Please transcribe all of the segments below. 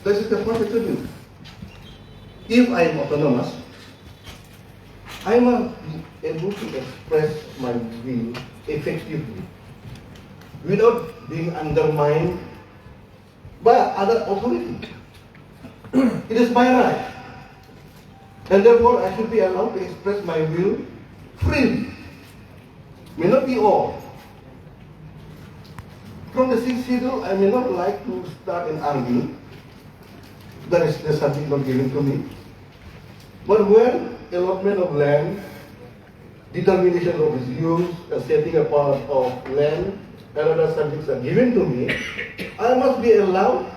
This is the first attribute. If I am autonomous, I must be able to express my will effectively without being undermined by other authority. It is my right. And therefore, I should be allowed to express my will freely. May not be all. From the sixth schedule, I may not like to start an army. That is the subject not given to me. But when allotment of land, determination of its use, setting apart of land, and other subjects are given to me, I must be allowed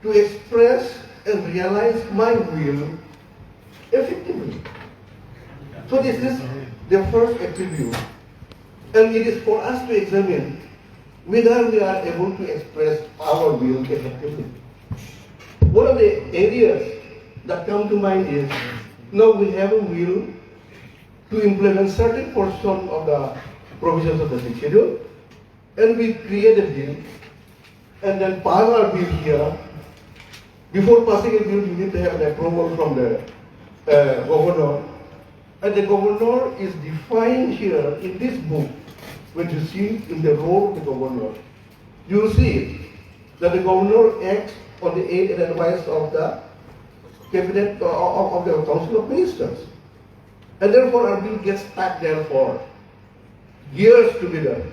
to express and realize my will effectively. So this is the first attribute. And it is for us to examine whether we are able to express our will effectively. One of the areas that come to mind is, now we have a will to implement certain portion of the provisions of the sixth schedule, and we create a bill, and then pass our bill here. Before passing a bill, we need to have an approval from the governor, and the governor is defined here in this book. When you see in the role of the governor, you will see that the governor acts on the aid and advice of the cabinet of the Council of Ministers, and therefore our bill gets stuck there for years together.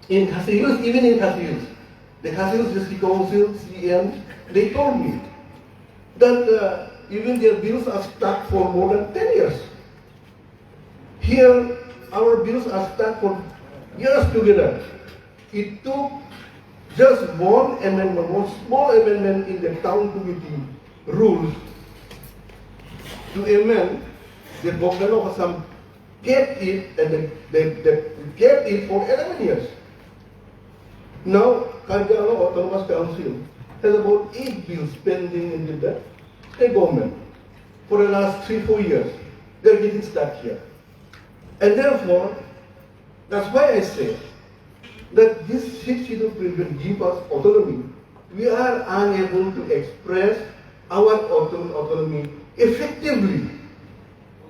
In Khasi Hills, even in Khasi Hills, the Khasi Hills District Council, CM, they told me that even their bills are stuck for more than 10 years. Here, our bills are stuck for years together. It took just one amendment, one small amendment in the town committee rules to amend the Bogdanov Assam kept it, and they kept it for 11 years. Now, Kargala Autonomous Council has about 8 bills pending in the state government for the last 3-4 years. They're getting stuck here. And therefore, that's why I say that this sixth schedule will give us autonomy. We are unable to express our autonomy effectively.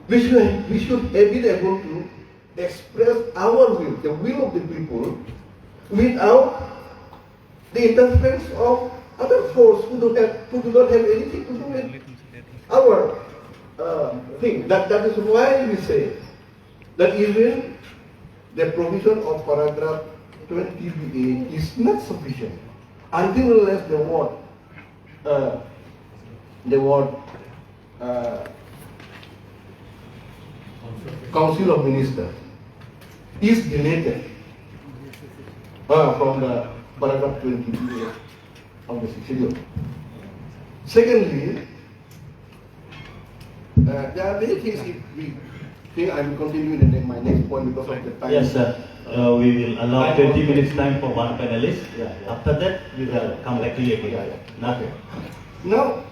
We should have been able to express our will, the will of the people, without the interference of other force who do not have anything to do with our thing. That is why we say that even the provision of paragraph 20b is not sufficient until unless the word Council of Ministers is deleted from the paragraph 20b of the sixth schedule. Secondly, there are many things if we think I will continue in my next point because of the time. Yes, sir. We will allow 20 minutes time for one panelist. Yeah. After that, we will come back to you again. Okay. Now,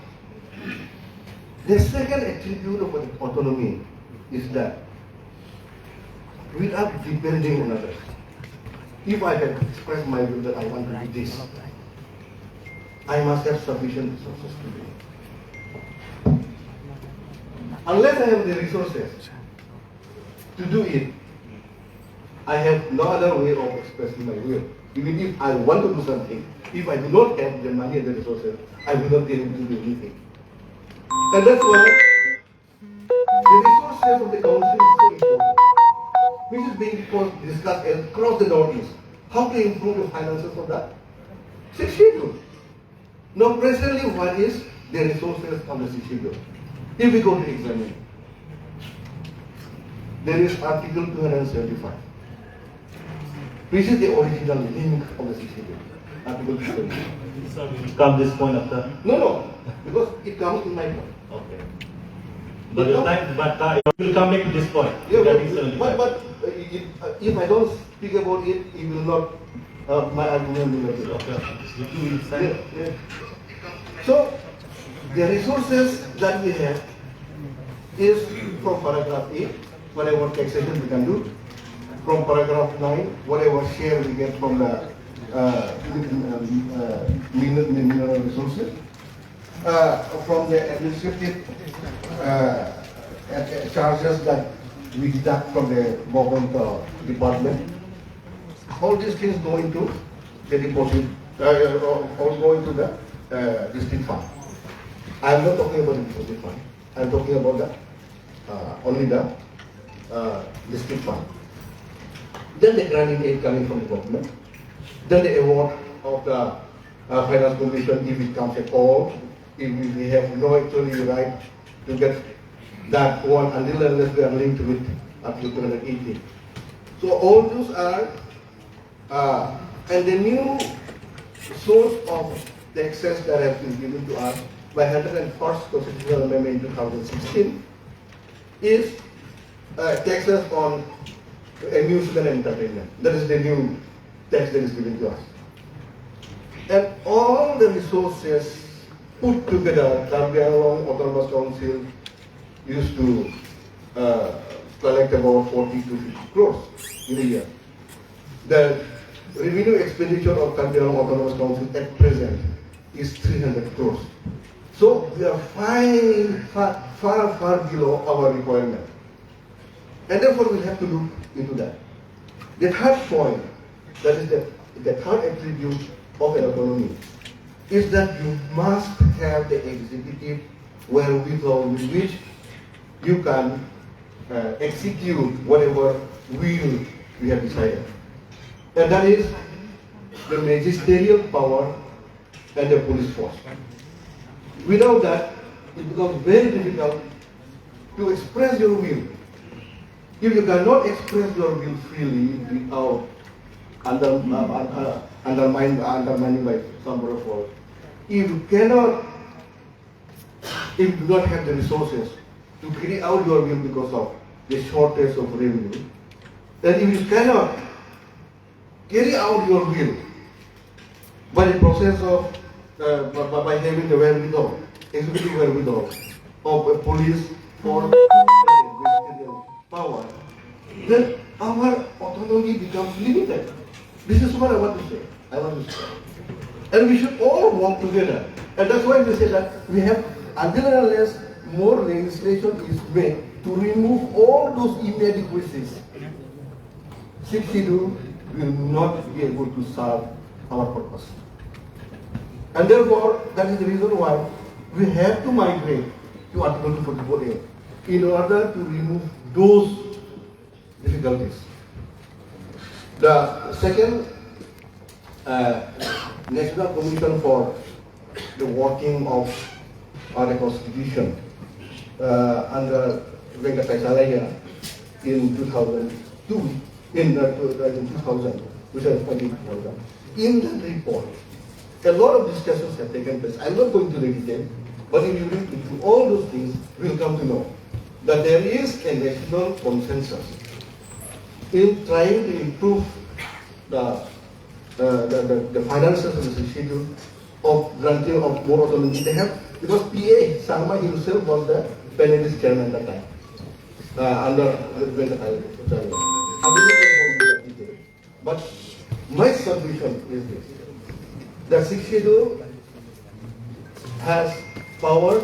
the second attribute of autonomy is that without depending on others, if I can express my will that I want to do this, I must have sufficient resources to do it. Unless I have the resources to do it, I have no other way of expressing my will. Even if I want to do something, if I do not have the money and the resources, I will not be able to do anything. And that's why the resources of the council is so important, which is being discussed across the Northeast. How to improve the finances of that? Sixth schedule. Now, presently, what is the resources of the sixth schedule? If we go to examine, there is Article 275, which is the original link of the sixth schedule. Article 275. So we will come this point after. No, because it comes in my point. Okay. But your time, we will come back to this point. Yeah, Regarding 75. but if I don't speak about it, it will not, my argument will not be Okay. With 2 minutes time. Yeah. So, the resources that we have is from paragraph 8, whatever taxation we can do. From paragraph 9, whatever share we get from the mineral resources. from the administrative charges that we deduct from the government department. All these things go into the deposit, all go into the district fund. I am not talking about the deposit fund. I am talking about the only the district fund. Then the granting aid coming from the government. Then the award of the finance commission, if it comes at all, if we have no actually right to get that one until unless we are linked to it up to 280. So all those are, and the new source of the excess that has been given to us by 101st Constitutional Amendment in 2016 is taxes on amusement and entertainment. That is the new tax that is given to us. And all the resources put together, Carbon Autonomous Council used to collect about 40 to 50 crores in a year. The revenue expenditure of Carbon Autonomous Council at present is 300 crores. So we are far below our requirement. And therefore we have to look into that. The third point, that is the third attribute of an autonomy, is that you must have the executive wherewithal with which you can execute whatever will we have decided. And that is the magisterial power and the police force. Without that, it becomes very difficult to express your will. If you cannot express your will freely without undermining by some other force, if you do not have the resources to carry out your will because of the shortage of revenue, then if you cannot carry out your will by the process of by having the wherewithal, executive wherewithal of a police force power, then our autonomy becomes limited. This is what I want to say. And we should all work together. And that's why we say that we have, until and unless more legislation is made to remove all those inadequacies, 6th schedule will not be able to serve our purpose. And therefore, that is the reason why we have to migrate to Article 244A in order to remove those difficulties. The second National Commission for the working of the Constitution under Venkatacharya in 2002, in 2000, which was 20,000. In that report, a lot of discussions have taken place. I'm not going to the detail, but if you read into all those things, we'll come to know that there is a national consensus in trying to improve the finances of the schedule of granting of more autonomy. They have, because P.A. Sharma himself was the panelist chairman at that time under Venkatacharya. But my submission is this: the 6th schedule has powers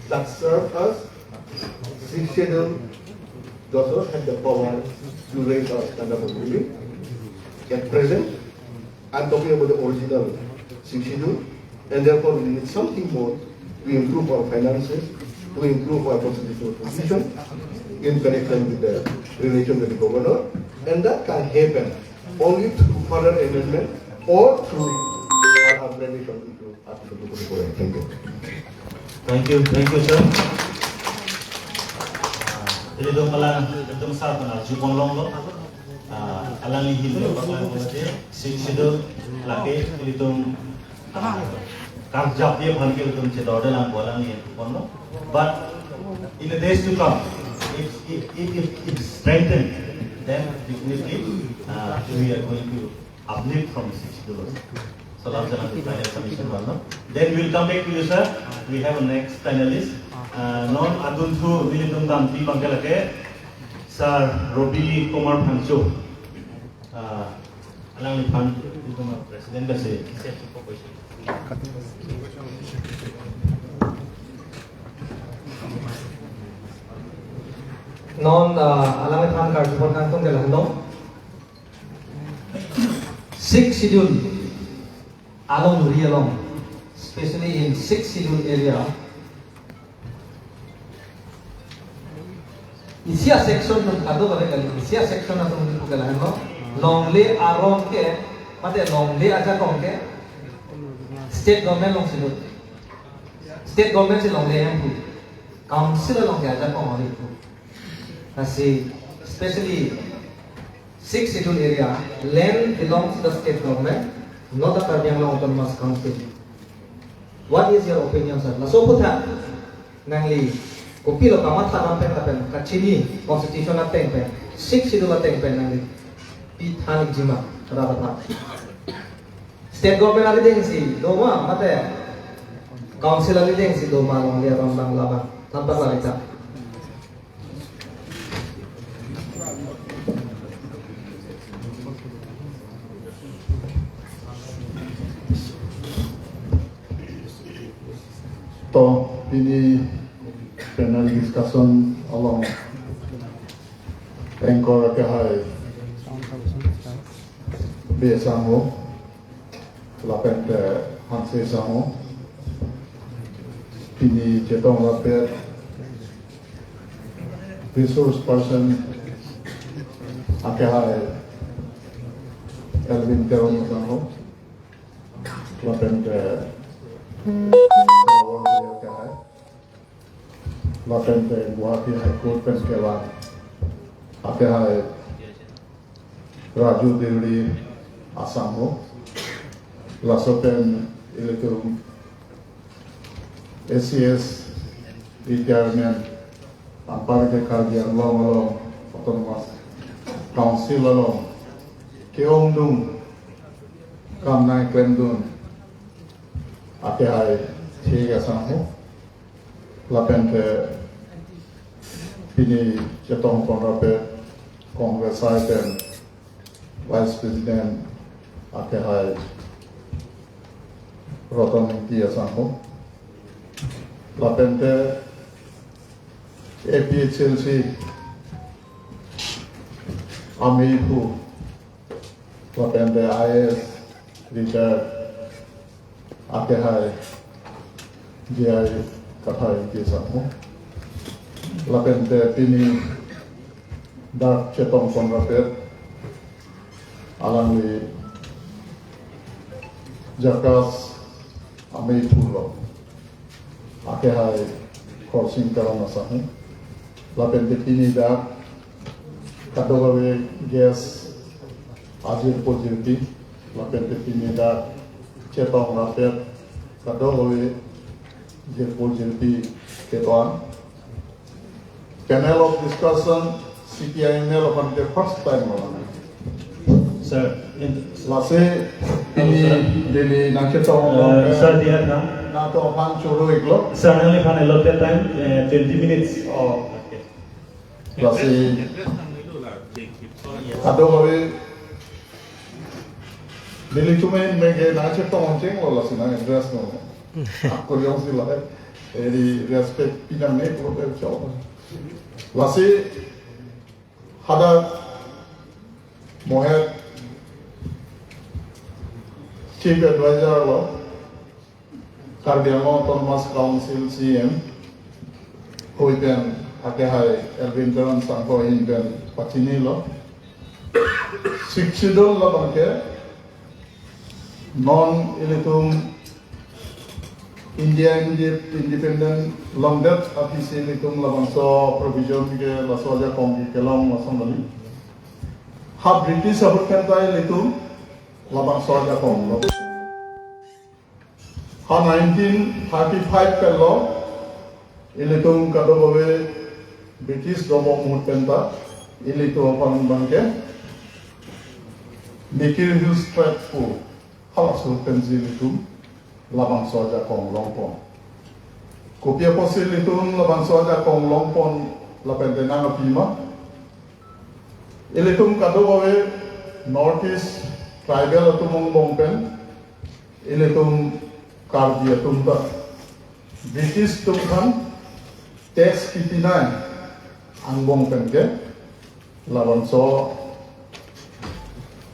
that serve us. 6th schedule does not have the power to raise our standard of living. At present, I'm talking about the original 6th schedule, and therefore we need something more to improve our finances, to improve our constitutional position in connection with the relation with the governor, and that can happen only through further amendment or through our upgradation into Article 244. Thank you. Thank you, sir. Jadi dong malah dong saat mana jupon long alangi hidup apa boleh sih lagi itu kerja dia bukan kita itu cedera dalam alangi jupon. But in the days to come, if it strengthened, then definitely we are going to uplift from $6. So that's another final submission one. Then we will come back to you, sir. We have a next panelist. Non aduntu militum tamti bangkalake Sir Robi Kumar Pancho. Alang ni Pan itu president kasi. non alam than kar support kan tong gelan no 6 schedule along duri along especially in 6 schedule area isia section ng kado bale kali isia section na tong ko gelan no longle aron ke mate longle aja kong ke state government long silut state government si longle yang pu council long ke aja kong hari pu kasi especially 6 schedule area land belongs to the state government not the Karbi Anglong Autonomous Council. What is your opinion, sir? La so putha nangli kopi lo kamat tanam pen tapen kachini constitution at pen 6 schedule at pen nangli pithanik jima rabata state government ali deng si doma mate council ali deng si doma long dia rambang laba tanpa larita to ini panel discussion along anchor ke hai be samo la pente hanse samo ini cetong la pe resource person ake hai Elvin Teron samo la pente la pente Guwahati High Court pen ke बाद आते हैं राजू दिल्ली आसाम हो लासोपेन electro ACS retirement ampar ke Karbi Anglong along autonomous council along keong dung kam nai klendun आते हैं ठीक आसाम हो lapente ini cetong konrape Congress item Vice President ake hai Rotan India Sanho lapente APHLC Amihu lapente IS retired ake hai GI Kathai Desa mo lapente pini dak cetong konrapet alangli jakas amei pulo ake hai crossing karana sahu lapente pini dak kadogawe gas ajir pojirti lapente pini dak cetong rapet kadogawe JLP Ketuan. Panel of discussion CPIML upon the first time. Sir, Lase ini dari Naketong. sir, dia now. Nato pan choro iklo. Sir, only for allotted time 20 minutes. Oh. Lase kado gawe Dili cuma mege Naketong ceng lo lase na address no. Aku yang sila di respect pinang nek lo bercakap. Lasi hada mohet chief advisor lo Karbi Anglong Autonomous Council CM hoipen ake hai Elvin Teron Sanko inpen pachini lo siksidol lo bangke non ilitum Indian Independent Long Depth Official itum labangso provision ke lasoja kongi kelong masong dali. Ha British abutkan tay itum labangso ja kong. Ha 1935 ke law ilitum kado bawe British domong mutenta ilitum pang bangke Nikir Hills Strait fu halasul tenzil itum labang soja kong longpon. Kopia posil itu labang soja kong longpon lapente nanga pima. Ilitum kado bawe Northeast Tribal atumong bongpen. Ilitum Karbi atumta. British tumkan tax kitinay angbong pengke lawan so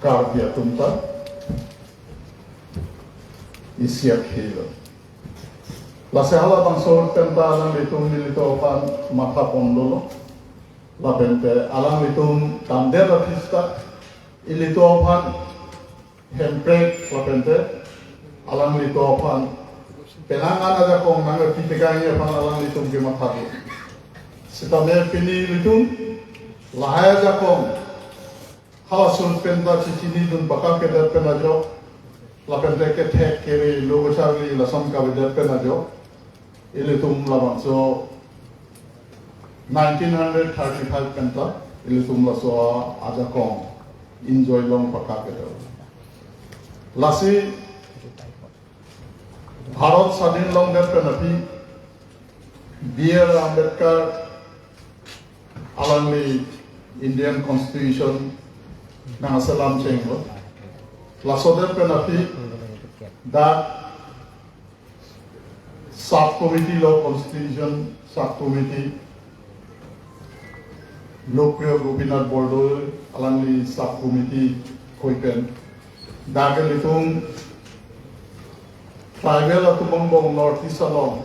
kar dia tumta isiak hilo lase hala bangso penta alang litung nilito pan mata pondolo la pente alang litung tamder artista ilito pan hemprek la pente alang lito pan penangan aja kong nang pitikanya pan alang litung ke mata Sitame pini litung lahaya jakong halasun penta cicini dun bakal kedat penajo lapente ke thek kiri logo charli lasam ka bedat penajo ilitum labanso 1935 penta ilitum laso aja kong enjoy long bakal kedat lasi Bharat Sadin long dat penapi B.R. Ambedkar alangli Indian Constitution na salam chengo lasoder penapi that subcommittee law constitution subcommittee Lokpriya Gopinath Bordoi alangli subcommittee koipen dage litung tribal atumong north east along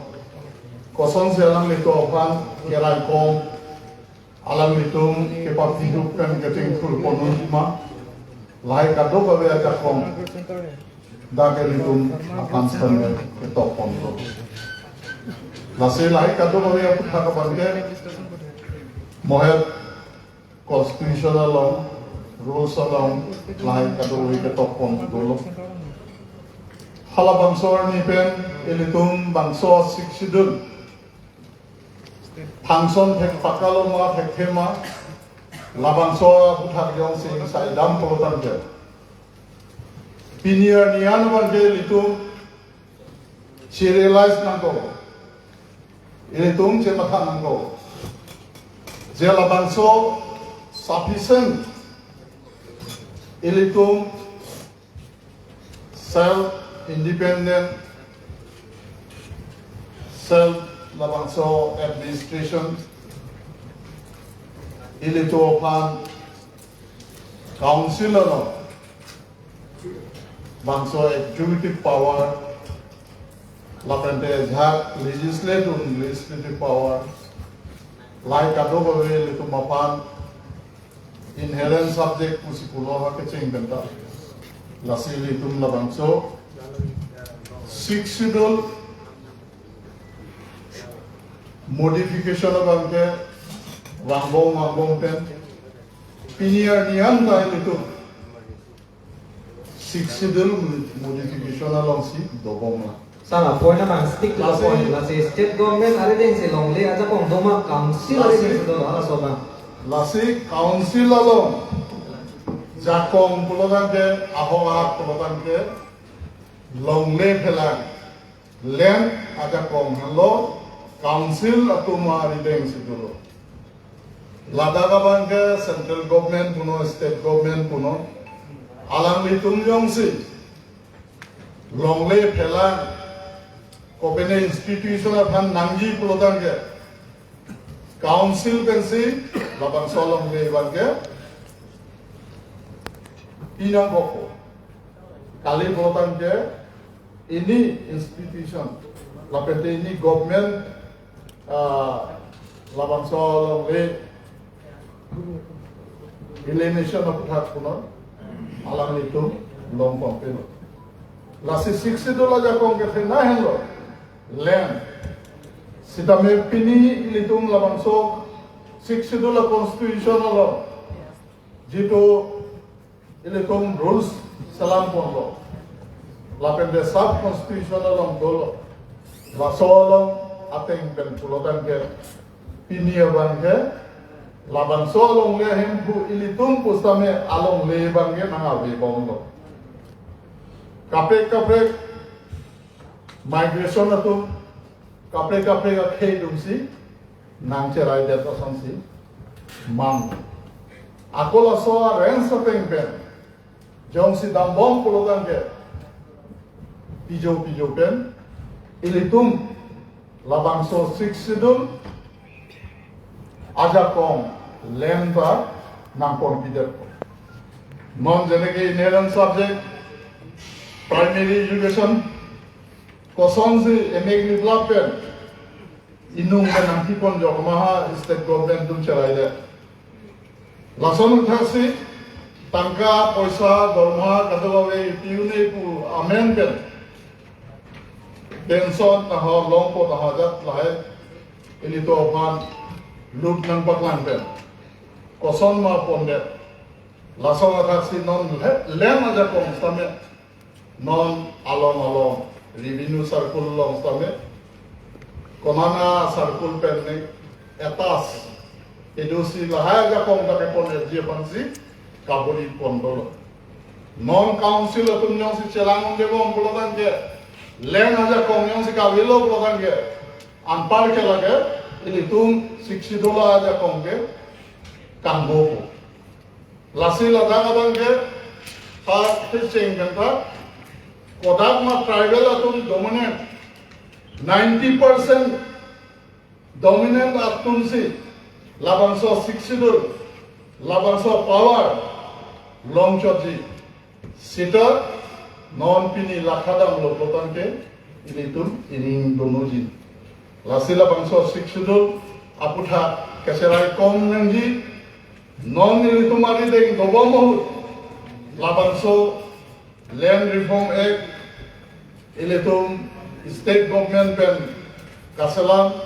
kosong selang lito opan kerai kong alam litung ke partido kan getting full ponuma lai kado babe aja kong dage litung akan stande ke top ponro lase lai kado babe apu thaka bange mohet constitutional law rules along lai kado babe ke top ponro hala bangsor ni pen elitung bangso siksidun Pangson tek pakalo mga tek tema labangso buthak yong sing sa idam polotan ke pinier nian ban ke litung serialize nangko ilitung je matha nangko je labangso sufficient ilitung self independent self labangso administration ilito pan council no bangso executive power lapente jhak legislative power like kado babe ilito mapan inherent subject pusipulo ha ke chingdenta lasi litum labangso six schedule modification of anke wangbong pen pinier nian ta itu six schedule modification along si dobong la Sama point naman stick to the point lasi state government are ding silong le aja kong doma council are ding silong ala soba lasi council along jakong pulogan ke ahoa pulogan ke longle phelang land aja kong hello council atuma rideng sidulo ladaga bangke central government puno state government puno alang litung yongsi longle phela kopene institution aphan nangji pulodan ke council pensi labang solong le bangke inang boko kali pulodan ke ini institution lapente ini government labang solong le elimination of hak puno alang itu long kompeno lasi 60 dola jakong ke na hello land sitame pini litung labang so 60 dola constitution lo jito elitung rules salam ponlo lapende sub constitution lo dolo la solong ateng ben pulotan ke pinia bangke labang solong le hempu ilitung pustame along le bangke nanga be bonglo kapek migration atum kapek ka khedum si nang cherai de to sansi mang akola so rens ateng ben jong si dambong pulotan ke pijo ben ilitung labang so 6 schedule aja kong land ba nangpon bider non jeneke inherent subject primary education koson si emek development inung nang tipon jok maha state government tum chalai de lason uthasi tangka poisa dorma kadalawe piune pu amendment pension na ha longpo na ha jat lai ilito pan lut nang paklan pen koson ma ponde lason uthasi non lem aja kong stame non along revenue circle long stame konana circle pen ne etas edusi lahai ja kong ta ke pon je pansi kaburi pondolo non council atum nyong si chelang de bom polodan ke len aja kong nyong si kabilo polodan ke ampar ke lage ini tum $60 aja kong ke kambo lasi lada kadang ke ha teaching kanta kodak ma tribal atum dominant 90% dominant atum si labangso $60 labangso power long choji sita non pini lakhadam lopotan ke ini tum iring donoji lasila bangso $60 aputha keserai kom nangji non ini tumari deng dobomo labangso land reform act ini tum state government pen kaselam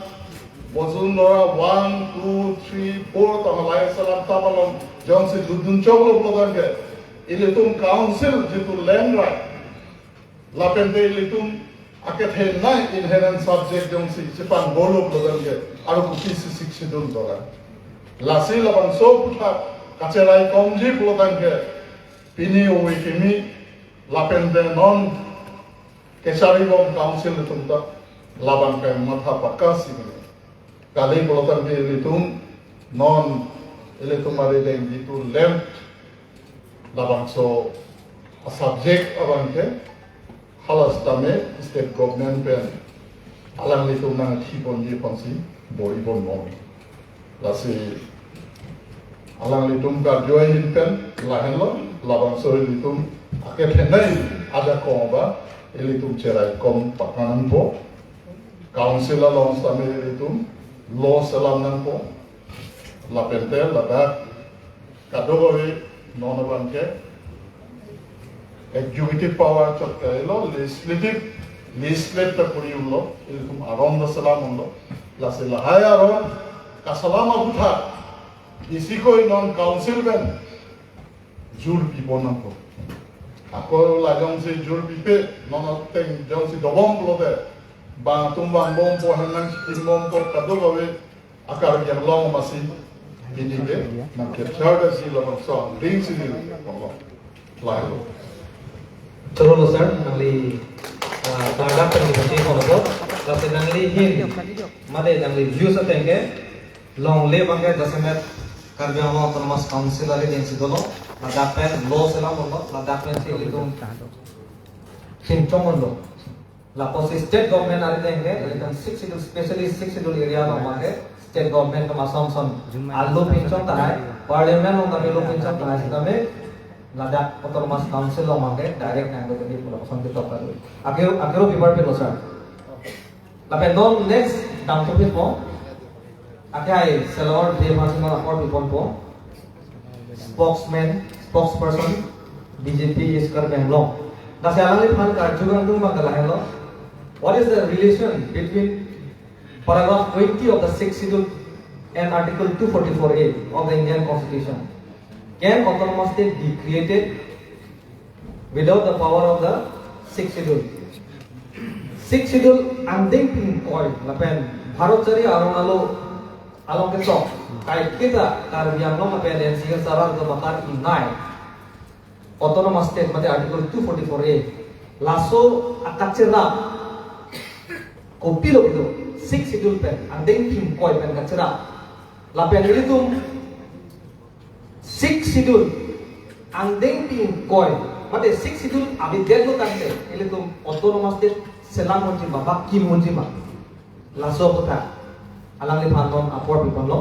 Bozun Nora 1, 2, 3, 4 tamalai salam tamalom Johnsi Dudun Choklo Blogan ke ilitum council jitu land right lapente ilitum aket he nai inherent subject Johnsi Japan Bolo Blogan ke aru kupisi 60 dola lasi laban so putha kacerai komji Blogan ke pini owe kimi lapente non kesari bom council ilitum ta laban ke matha pakasi kali polotan ke ilitum non ilitum ari deng itu lem labang so a subject abangke halas tame state government pen alang litum nang thipon ji ponsi boi bon mong lasi alang litum ka join pen lahen lo labang so ilitum ake thenai ada komba ilitum cerai kom pakanan po council along tame ilitum law salam nan po la pentel la da kadogowe non banke executive power chot kailo legislative ta kuri ullo ilkum aron da salam ullo la se la haya ro ka salama butha isi koi non council ben jur pi bonan ko ako la jong se jur pi pe non teng jong si dobom plote ba tumbang bom po hanan imbom ko kadogowe akar yang long masih ini be nak kerja si lawan so ring si ni lalu Terus sir, nangli targa pendidikan kono ko, kasi nangli hin, made nangli views atengke, long le bangke dasemet karya mo autonomous council ali din si dolo, ladapen law sila mo, ladapen si ilitong hinchong mo. La posi state government ari dengke, ilitong 6 especially 6 area no mangke, state government ko masomson allo pinchong tahay, parliament no kami lo pinchong tahay kami Ladakh Autonomous Council lo mangke direct nang do kami pula pasang dito pa. Akiro paper pe lo sir. Lapen don next dang to mo. Akai selor de masing ma or pipon po. Spokesperson BJP Iskar Benglong. Kasi alang ni pan ka jugang dung magkalahin lo. What is the relation between paragraph 20 of the 6th schedule and article 244A of the Indian Constitution? Can autonomous state be created without the power of the 6th schedule? 6th schedule anding pin koi lapen Bharat chari aronalo along ke sok kai kita karbiang no lapen NCR sarar ke bakar inai autonomous state mate article 244A laso akachera kopi lo itu 6th schedule pen anding pin koi pen kachera lapen itu 6th schedule andeng pin koi mate 6th schedule abi deglo tante ele tum autonomous state selang monji ba kim monji ba laso kota alang le phanon apor pipon lo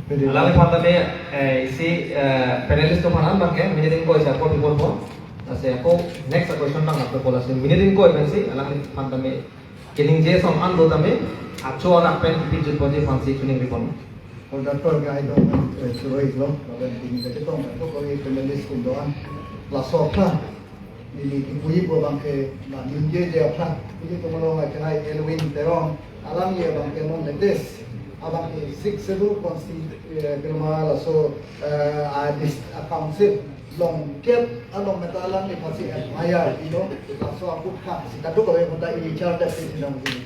Alam pantame isi panelist to panan bangke meeting ko isa ko people po. Kasi ako next question bang ako pola sin meeting ko ebensi alam pantame kining je som ando tame acho anak pen pijut podi fancy tuning ripon. Dr. Guy Doman Suroy Lo, lawan ini kita tong itu kalau penulis kundoan la sokla ini ibu ibu bangke na ninje je apa ini tu malu macam ay Elwin terong alam ye bangke non netes abang ke six sedu konsti kelma la so adis council long cap along metalang ni pasti maya ino la so aku kah sikadu kalau yang pada ini charter sedang ini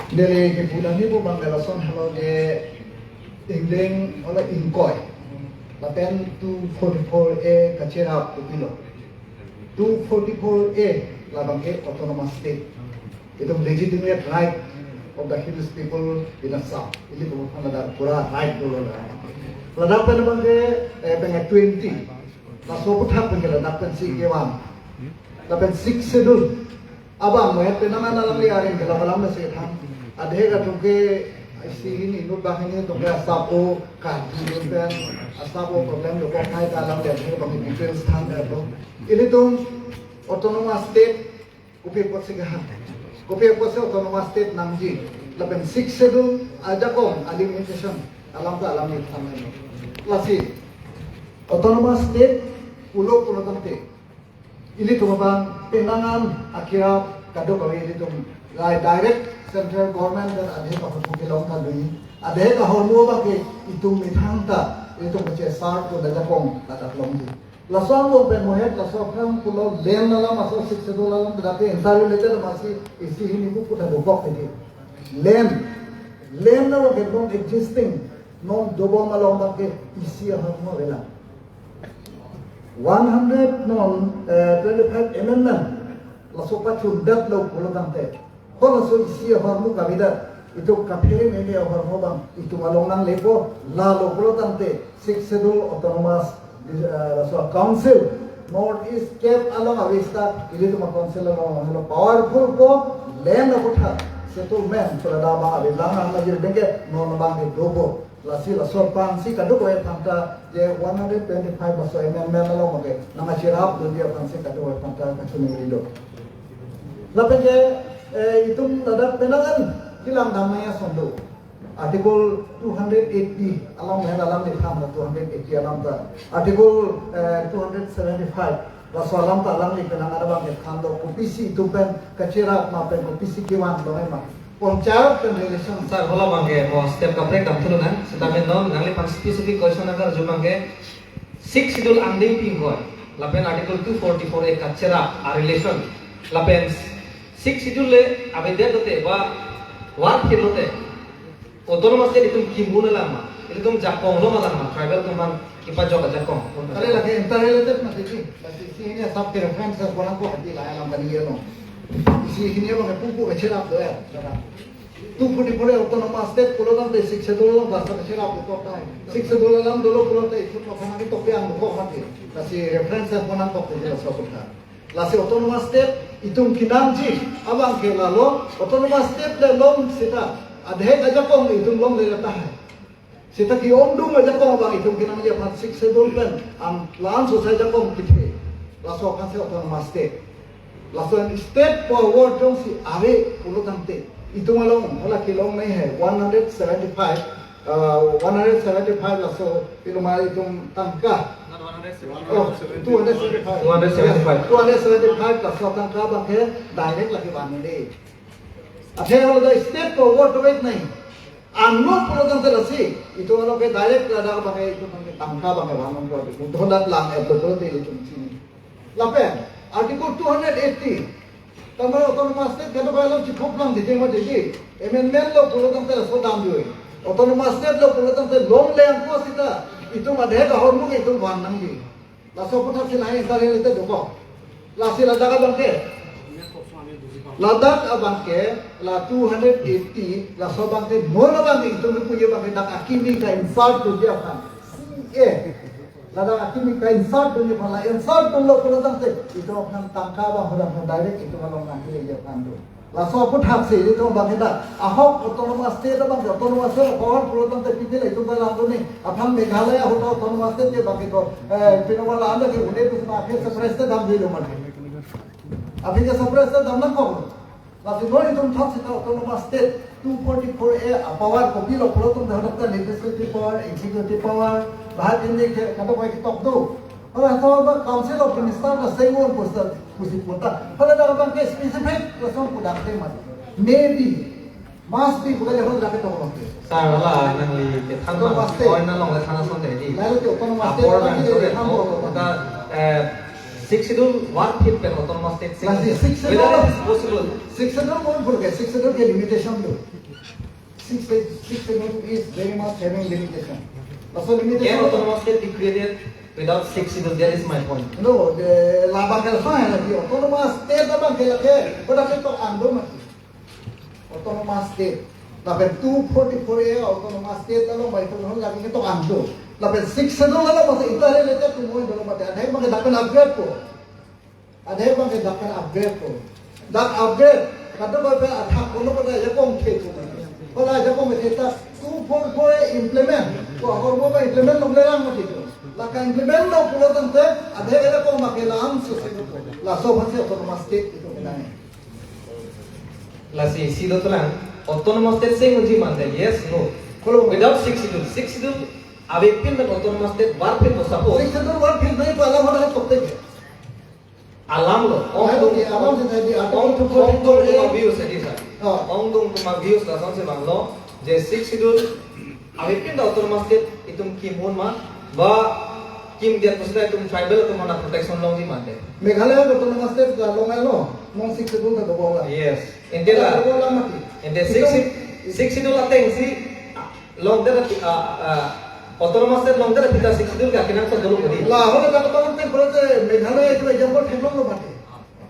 Nele ke bulan ni pun bang relason halo de England ola Inkoy. Lapen 244A kacera pupilo. 244A labang ke autonomous state. Itu legitimate right of the Hindus people in the south. Ini bukan ada pura right dulu lah. Ladapan bang ke pengen 20. Laso putar pengen ladapan si kewan. Lapen 6 schedule. Abang mau penangan alam liarin kalau malam masih tham. Adhe ka tuke isi ini nu bahini tuke asapo kaji dan asapo problem lo kok kai kalam dan ini bang details than itu ini tuh autonomous state upi posigahan upi posi autonomous state nangji lapen 6 schedule aja kom alimentation alam ka alam ni thamai lasi autonomous state pulo tante ini tuh bang penangan akhirnya kado kali ini tuh direct central government dan adhe ka phu ke long ka dui adhe ka hormo ba ke itung mithang ta itung che sar ko da kong ta ta long ji la so mo ben mo het la so kham pulo len la ma so sik se do la da ke entire letter ma si isi hini ku puta do bok ke len na ke non existing non dobo ma long ba ke isi ha mo vela 100 non 25 amendment la so pa chun dat lo pulo tante kalau so isi hormu kabida itu kapiri mene hormu bang itu malongan lepo lalu pulau tante six schedule autonomous so council north east cape along avista ini tu mak council along hello powerful ko land ukutha settlement pada bang abilang majir denge non bang dobo lasi lasor pansi kadu ko tanta je 125 baso amendment along mage nama chirap dia pansi kadu ko tanta kachuni rido lapen je itu ada penangan hilang namanya sondo artikel 280 alam di kham 280 alam ta artikel 275 rasul alam ta alam di penangan bang kham do kopisi itu pen kacira ma pen kopisi kiwan do ma panchayat relation Sir, hola bangke mo step ka break kam thulunan setamen non nangli pan specific question agar jo bangke 6 schedule anding ping hoy lapen article 244 e kachera a relation lapen 6 schedule le abede dote ba wat kilote autonomous state itum kimbuna lama itum jakong lo malama tribal tuman kipa joka jakong kali lagi interrelated masih ini sab ke reference ko hati la alam bani no isi ini bang pupu kacira do ya tu pudi pore autonomous state pulo dan de 6 schedule bahasa kacira ko ta 6 schedule lam dolo pulo te itu phana ni tope ang ko hati kasi reference ko nan ko de so ko ta lasi autonomous state itung kinamji abang ke lalo autonomous state le long sita adhe aja kong itung long le rata hai sita ki ondung aja kong abang itung kinamji apna 6 schedule pen am lan so sai aja kong kithe laso kan se autonomous state laso state forward jong si are pulo tante itung along hala ki long nahi hai 175 laso pilumari itung tangka 275 plus sokan ka ba ke direct lagi banne ache holo da step ko what wait nahi anno program te lasi itu holo ke direct ada ba ke itu tangka ba ke banne ko itu dat lang e to de itu sini lape article 280 tamar autonomous state ke ba lo chikop lang de ma de amendment lo program te so dam dioi autonomous state lo program te long le ko sita itu madhe ka hormu ke itu ban nangi laso putar silai kare lete doko lasi ladaka bangke ladak abangke la 280 laso bangke mono bangke itu punya bangke dak akimi ka insult tu dia kan ladak akimi ka insult tu dia pala insult tu lo pulo tangte itu apna tangka ba hoda direct itu kalau nanti dia kan laso pun hak sih itu bang kita ahok otonomous state bang otonomous state power program te pidil itu dalam tu ni apam Meghalaya hoto otonomous state je bang itu pinawala anda ke udah tu sama akhir suppress te dam dilo man akhir ke suppress te dam nak kau lalu no itu thak sih otonomous state 244A power kopi lo pro tu dah dapat legislative power executive power bahas ini ke kata kau kita top tu kalau tahu council of minister dah sengon poster kusi punta kalau dah bang ke specific langsung kuda ke mas maybe must be kuda jauh dah ketemu lagi Salah nang li ke thang ma koi na long le thana son de di lalu tu otonomous state apor lagi nang dia so kamu ka 6 schedule 1 fit pe autonomous state Lagi 6 schedule. whether it is possible 6 schedule कौन बोल गया 6 schedule के limitation low 6 schedule is very much having limitation langsung can limitation autonomous state be created without 6 schedule that is my point no laba ke sana lagi otonomous state apa ke lagi pada kita ando mati otonomous state lalu 244A otonomous state lalu baik tu lagi kita ando lalu 6 schedule lalu masih itu ada lagi tu mungkin dalam mati ada yang mungkin dapat upgrade ko ada yang mungkin dapat upgrade ko dan upgrade kata bapak ada kono pada yang kong ke tu pada yang kong kita 244A implement ko agar mau implement nomor yang mati tu Laka implement lo pulau tante ada yang kong makelang sesuatu lah so masih otonomous state itu kenanya la si si do tulang autonomous state sing uji mante yes no Kalau without 6 schedule abe pin the autonomous state war pin to suppose six schedule one फिर नहीं तो अलग होना है तब तक alam lo alam se tadi ong atau tu ma views edi sa Oh. ong tu ma views la son se bang lo je 6 schedule abe pin the autonomous state itum ki mon ma ba kim dia pusda itum tribal tu mana protection long ji mante Meghalaya otonomous state का लोग है लो non six schedule का दबाव है yes intela दबाव ला मती ente 6 schedule ateng si long der autonomous state long der pita 6 schedule ka kinan so dulu kadi lah होने का तो तक बोलते मेघालय itu example ठेकों लो बाटे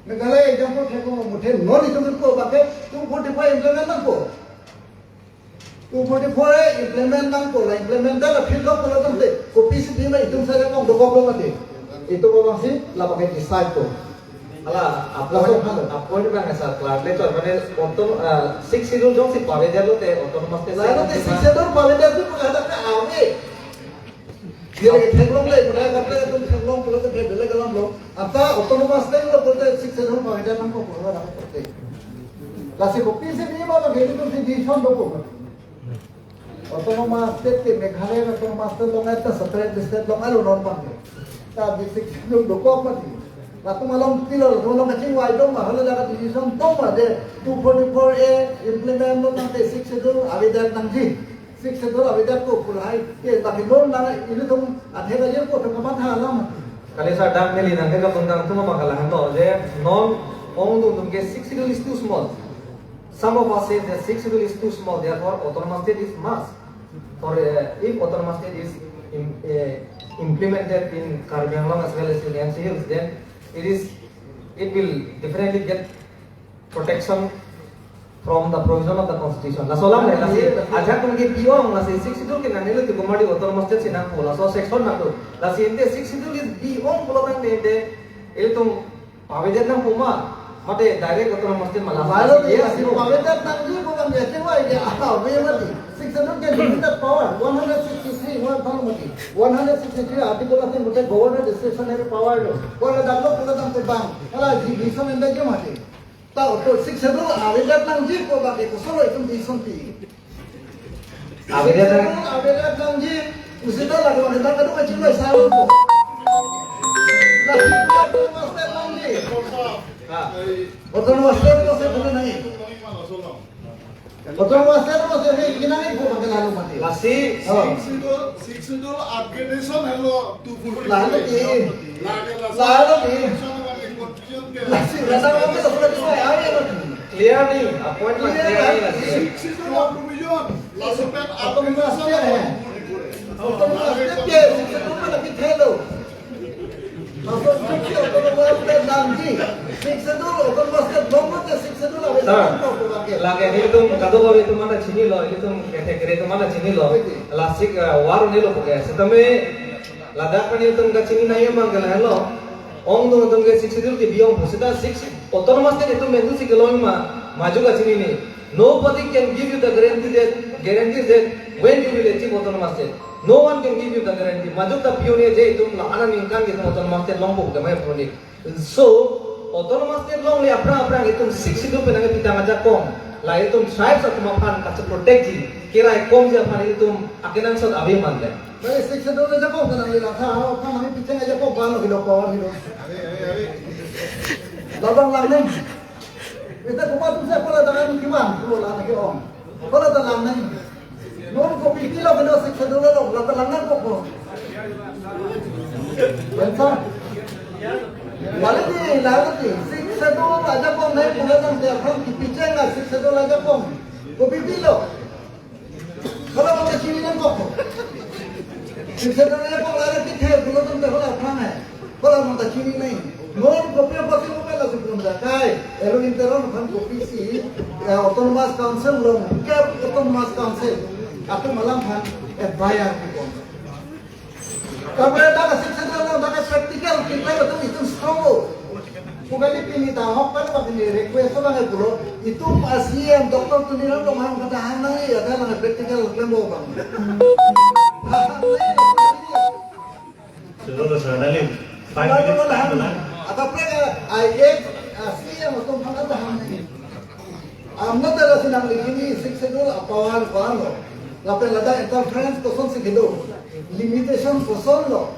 मेघालय example ठेकों मुठे नॉन इतने को बाटे 245 implement ना को 244 implement ना को ला implement dah lah फिर लो kalau तुमसे kopi sih में itu saja kau dogok lo mati itu bawa sih lah pakai decide tu ala appoint bang sa class le to mane auto 6 schedule jong si pave jalo te autonomous state lalu tu six schedule paling dia tu ada ke awe dia lagi ठेकों ले पढ़ाई करते हैं तुम ठेकों को तो फिर बेले कलम लो आता autonomous state lo बोलते six schedule paling dia nampak pura dah करते लासी kopi sih ni bawa gini tu sih decision doko autonomous state के मेघालय में autonomous state लोग ऐसा separate state लोग आलू non Pange tapi six schedule doko apa sih lalu malam tilo malam kecil wajib dong mahal jaga decision dong aja 244A implement lo nanti six schedule abidat nanti six schedule abidat ko pulai ye tapi lo nana ini tuh ada aja ko tuh kapan halam kali sa dam meli nang ka pundang tuma makala hando je non ong dum ke 6 schedule is too small some of us say that 6 schedule is too small therefore autonomous state is must for if autonomous state is implemented in Karbi Anglong as well as in NC Hills then it will definitely get protection from the provision of the constitution la solam le la si aja tum ke biong la si 6 schedule ke nanelo ke gomadi autonomous state sinang pola so section na to la si ente 6 schedule is biong pola nang de ele tum pavejan nang puma mate direct autonomous state mala lalu dia yes si no abidat nanti bukan biasa wah dia apa ya mati six schedule ke limited power 163 one pound mati 163 article of the governor discretionary power lo kalau dah lo punya tentang bang kalau di bisa mendak je mati tahu tu six schedule abidat nanti ko bagi ko solo itu bisa ti abidat nanti usida lagi mana tak ada macam mana sahaja ko lagi tu master nanti autonomous state ko se boleh nahi autonomous state ko se kena nahi ko bagi lalu mati la si six schedule upgradation hello to full lalu di lasi rasa apa tu sudah tu saya ayat tu clear nahi appointment clear nahi la si six schedule provision lasukan autonomous state upgradation autonomous state ke itu mana kita hello masuk tu autonomous state nanti six schedule autonomous state belum ada six schedule ada sir lage ni tum kado ko itu mana chini lo itu tum category itu mana chini lo lasik war ni lo pake setame ladak pani tum ka chini nahi mangal hello ong tum ke 6 schedule ke biong phusita 6 autonomous state itu mendu si gelo ma maju ka chini ni. Nobody can give you the guarantee that when you will achieve autonomous state. No one can give you the guarantee. Maju ta pioneer je itum la ana ningkan gitu autonomous state long book damai puni. So autonomous state long le apra itum 6 itu penang pitang aja kong. La itum tribes atau mapan kaca protect ji. Kira kong je apra itum akenan sot abi mandle. Baik, seksi dulu aja kok tenang lila. Kau kami bincang aja kok bano hidup kawan hidup. Labang lang kita kumat saya pola tangan gimana? Pola lagi ke om. Pola tangan nih. Non ko pikilo kena seksi dulu lo. Labang lang kok. Bentar. Balik ni, lalu ni. Seksi dulu aja kok naik pola tangan dia. Kau bincang lah seksi dulu aja kok. Ko pikilo. Kalau mau kecilin kok. Sebenarnya kok ada kita belum tentu kalau apa kalau mau tak ciri nih non kopi apa sih kopi lah sebelum dakai elu interon kan kopi sih autonomous council loh bukan autonomous council atau malam kan bayar gitu kalau ada sebenarnya ada praktikal kita itu strong bukan dipilih tahu kan pakai ni request orang itu itu pasien dokter tu ni orang orang kata hana ya kan orang praktikal lembo bang. Sudah selalu 5 minutes time lah. Atau mereka ayat asli yang untuk mengatakan hana ini. Amna terus nang ligini siksedul apawan lo. Lapel ada interference koson sikido. Limitation koson lo.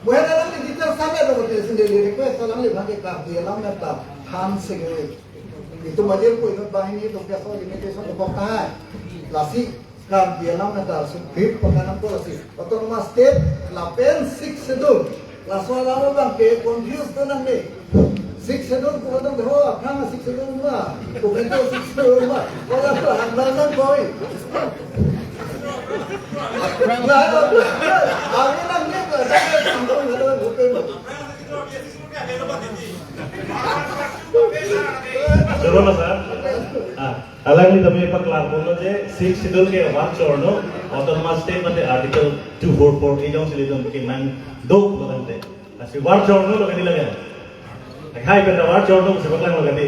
Bukan dalam digital sampai ada betul sendiri request dalam ni bagi kah dia dalam laptop ham segera itu majel ko ingat bahini itu biasa limitation ko kah lasi kan dia dalam laptop subit penganam ko lasi autonomous state lapen 6 schedule laswa lama bang ke confused tu nang ni 6 schedule ko dong ho apna 6 schedule ma ko bento 6 schedule ma wala ko hanglan boy Suruh lah sir. Alang ni tapi apa kelar pun je 6 schedule ke one chorno autonomous state mande article 244 ini jauh selidu mungkin man do bukan te. Asi one chorno lo kani lagi. Hai benda one chorno sebab lang lo kani.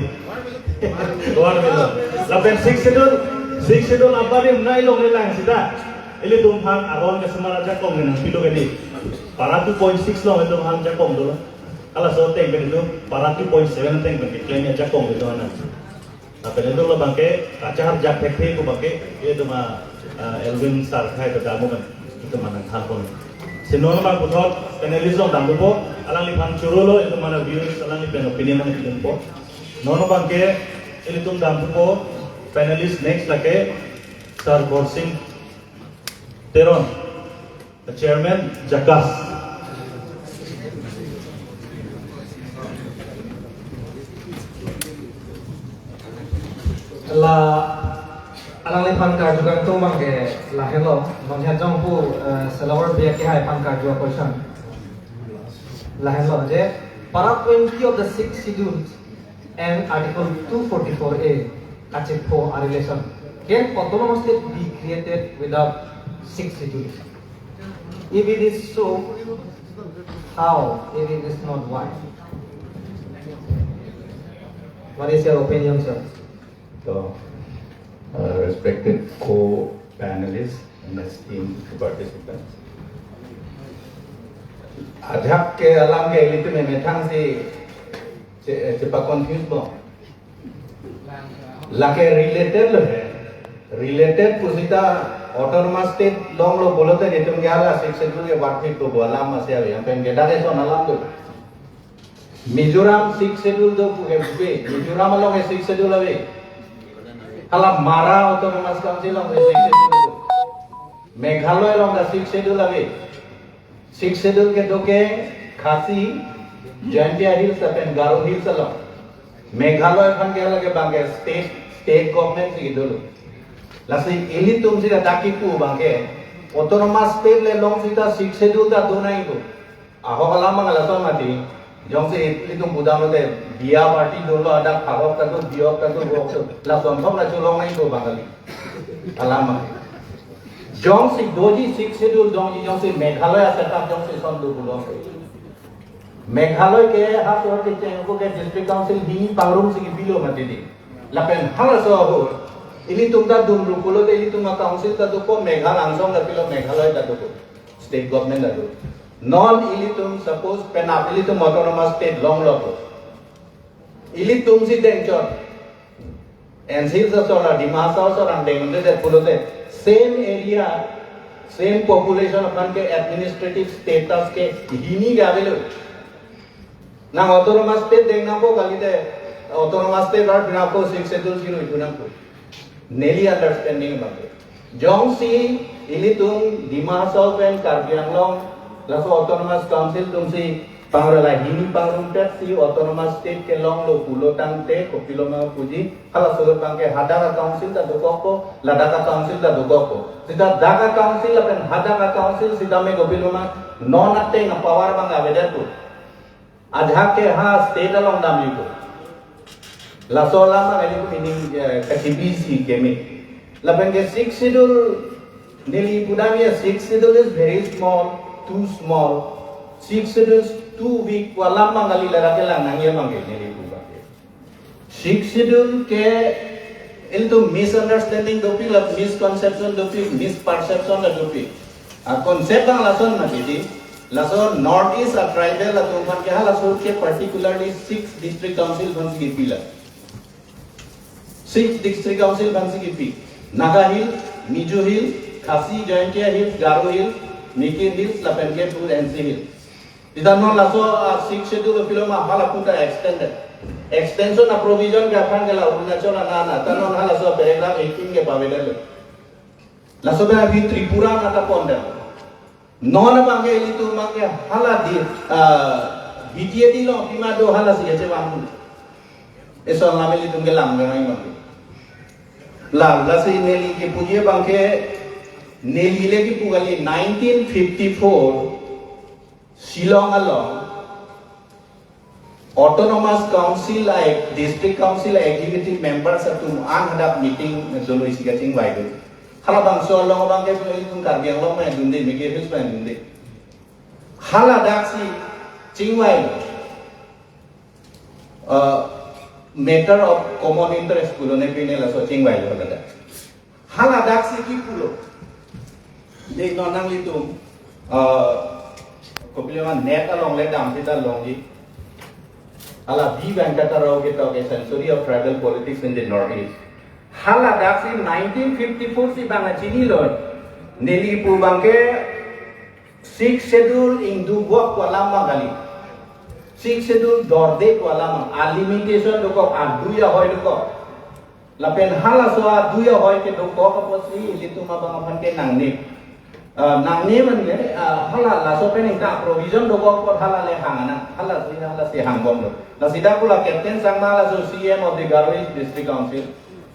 One benda. Lapen 6 schedule apa dia nai lo ni lang sida. Ili tumhang aron ke semara jakong ni nang pilo kani. Para 2.6 lo itu tumhang jakong dulu. Kalau so teng kan itu para 2.7 teng kan klaimnya jakong itu ana. Tapi itu lo bangke acar jak tekte ko bangke itu mah Elvin Star khai ke damu kan itu mana hal pun. Sinono bang puthot panelism damu po alang lipan churulo itu mana views alang lipan opinion mana itu po. Nono bangke ini tum damu po panelist next lake Sir Borsing Teron, the chairman Jakas. La alang lipan kartu kan tu mangke la hello mangke jong pu selawar biak ke hai pan kartu question la hello je para 20 of the 6 schedules and article 244A kache po a relation can autonomous state be created without 6 schedules. If it is so, how? If it is not, why? What is your opinion, sir? So, respected co-panelists and esteemed participants. Adhap ke alam ke itu memang si cepat confused bo. Lake related pusita autonomous state long lo bolote itu mengalah schedule ke waktu itu alam masih ada yang pengen dari so alam tu Mizoram 6 schedule tu bukan Mizoram lo ke 6 schedule lagi kalau Mara autonomous council lo ke 6 schedule Meghalaya lo ke 6 schedule lagi 6 schedule ke doke Khasi Jaintia Hills dan Garo Hills lo Meghalaya kan ke lagi bangke state government sih dulu Lasi ini tuh sih daki ku bangke autonomous state le long sita 6 schedule ta dona itu aho kalama ngalasan mati jong sih itu budam le dia party dulu ada khawak ta tu biok ta tu bok la somthom la chulong itu bangali alama jong sih doji 6 schedule jong sih Meghalaya setup jong sih son du bulong Meghalaya ke hak और के Cheng को के district council ही पावरुम से below मत दी lapen hala so ho ini tumda dum rukulo de ini tuma council ta do ko megha langsong da pilo meghalaya da do state government da do non ili tum suppose penap ili tum autonomous state long lo ili tum si dengchon NC sa sola dimasa so ran deng de pulo de same area same population अपन के administrative status के hini गावेलो ना autonomous state देखना को गली दे autonomous state और बिना को 6 schedule zero इतना को nearly understanding बात जॉन सी इली तुम दिमाग पेन कार्बी आंगलोंग लासो autonomous council तुम सी pangrala hini pangrumtet si autonomous state ke long lo pulo tangte kopilo ma puji kala solo pangke hadaka council ta dokoko ladaka council ta dokoko sida daka council apen hadaka council sida me kopilo ma non atte na power bang avedan tu adha ke ha state along dami ko la sola ma ele meaning KCBC kemi la penge 6 schedule neli pudami 6 schedule is very small too small 6 schedules 2 week wala mangali lara ke lang nangye mangi neli buka ke 6 schedule ke il to misunderstanding dopi la misconception dopi misperception la dopi a concept ang lason na kiti lason north east a tribal la tumhan ke lason ke particularly 6 district council ban ki pila 6 district council ban ki pi Naga Hill Mijo Hill Khasi Jaintia Hills Garo Hill Nikir Hills la penke pur NC Hill Ida non laso 6 schedule filoma hala puta extended extension na provision ga phan gala Arunachal na na tanon hala so paragraph 18 ke pavedel laso ba bhi Tripura na ta ponda non bange ili tu mange hala di BTA di lo pima do hala si ete wangu eso lameli tu gelang ngai mangi la si neli ke puje bange neli le ki pugali 1954 Shillong along autonomous council like district council executive members are to unhadap meeting dulu isi gacing waidu hala bang so long bang ke tung karbiang long mai dunde me ke his mai dunde hala daksi chingwai matter of common interest pulo ne pine la so chingwai lo kada hala daksi ki pulo de nonang litum Kopilema net along le dam sita long ji ala B Venkata Rao ke talk a century of tribal politics in the northeast hala daksi 1954 si banga chini lo neli pu bangke 6 schedule in du buak wala magali 6 schedule dorde wala ma a limitation do ko aduya hoy do ko lapen hala so aduya hoy ke do ko ka posri lituma banga phanke nangni nangni man ne hala la so pen ta provision do ko hala le hangana hala si hangbom do la sida kula captain sangma la so CM of the Garo Hills district council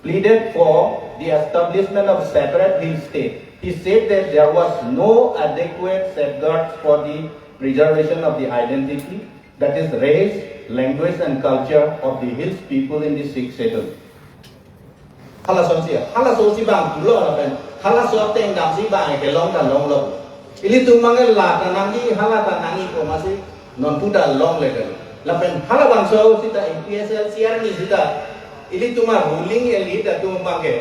pleaded for the establishment of separate hill state he said that there was no adequate safeguards for the preservation of the identity that is race language and culture of the hills people in the 6th schedule hala so si bang pulo la pen hala so teng dam si bang ke long ta long lo ili tu mangal la ta nangi hala ta nangi ko masi non puda long le kan la pen hala bang so si ta MPSL CR ni si ta ili tu ma ruling elite ta tu mange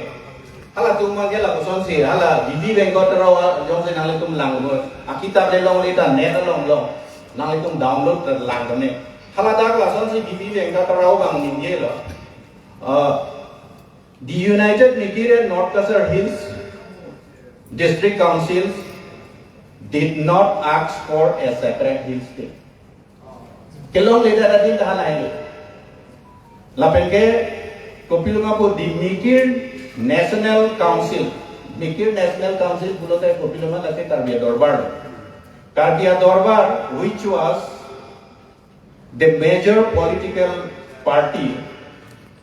hala tu mange la son si hala didi bengko tero jong se nang tum lang mo akita le long le ta net long long nang tum download ta lang ta ne hala dak la son si didi bengko tero bang nin ye lo the United Nikir and North Kasar Hills district councils did not ask for a separate hill state. Kelong later adin tahala hai. Lapenge kopilunga po the Nikir National Council bulote kopilunga late Karbiya Dorbar which was the major political party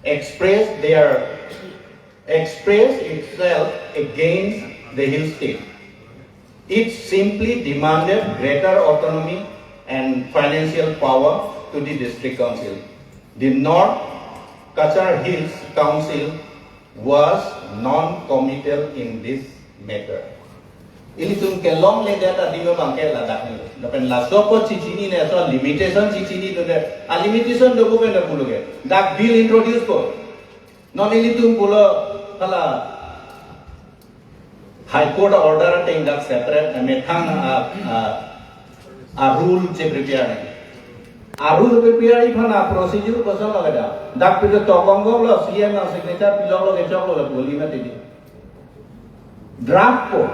expressed itself against the hill state. It simply demanded greater autonomy and financial power to the district council. The North Kachar Hills Council was non-committal in this matter. Ini tum kelong le data di me bangke la dak ni. Dapen la sopo cici ni ne so limitation cici ni do de. A limitation do ko ben da puluge. Dak bill introduce ko. Non ini tu pula kalau High Court order ting dak separate metang a rule che prepare. A rule prepare ifana procedure kosong lagada. Dak pito tokong lo CM na secretary pilong lo kecok lo boli mati di. Draft ko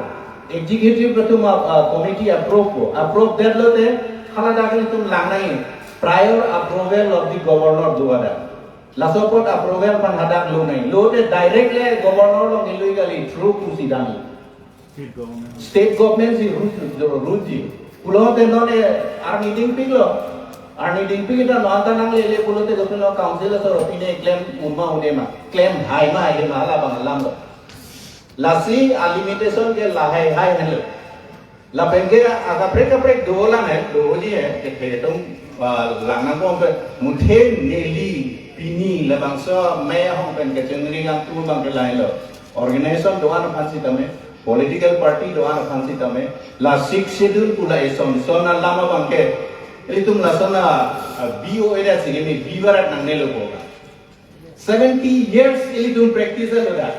executive betul committee approve that lo te kalau dak itu langai prior approval of the governor duada. La support approval pan hadak lo nai. Lo te directly governor lo nilui kali through kusidani. State government si ruji. Pulau te none army dingping lo. Army dingping itu nonton nang lele pulau te dokter lo council lo soro pine claim umma unema. Claim high ma ala bang alam lo. Lasi a limitation ke lahai high hello. La penge aga break dolan hai doli hai ke tum langna ko pe muthe neli pini la bangsa me hong pen ke chengri ngang tu bang ke lai lo. Organization doan phansi tame political party doan phansi tame la sixth schedule pula eson sona lama bangke itu lasona BO area sigemi bivarat nang nelo boga 70 years itu practice lo da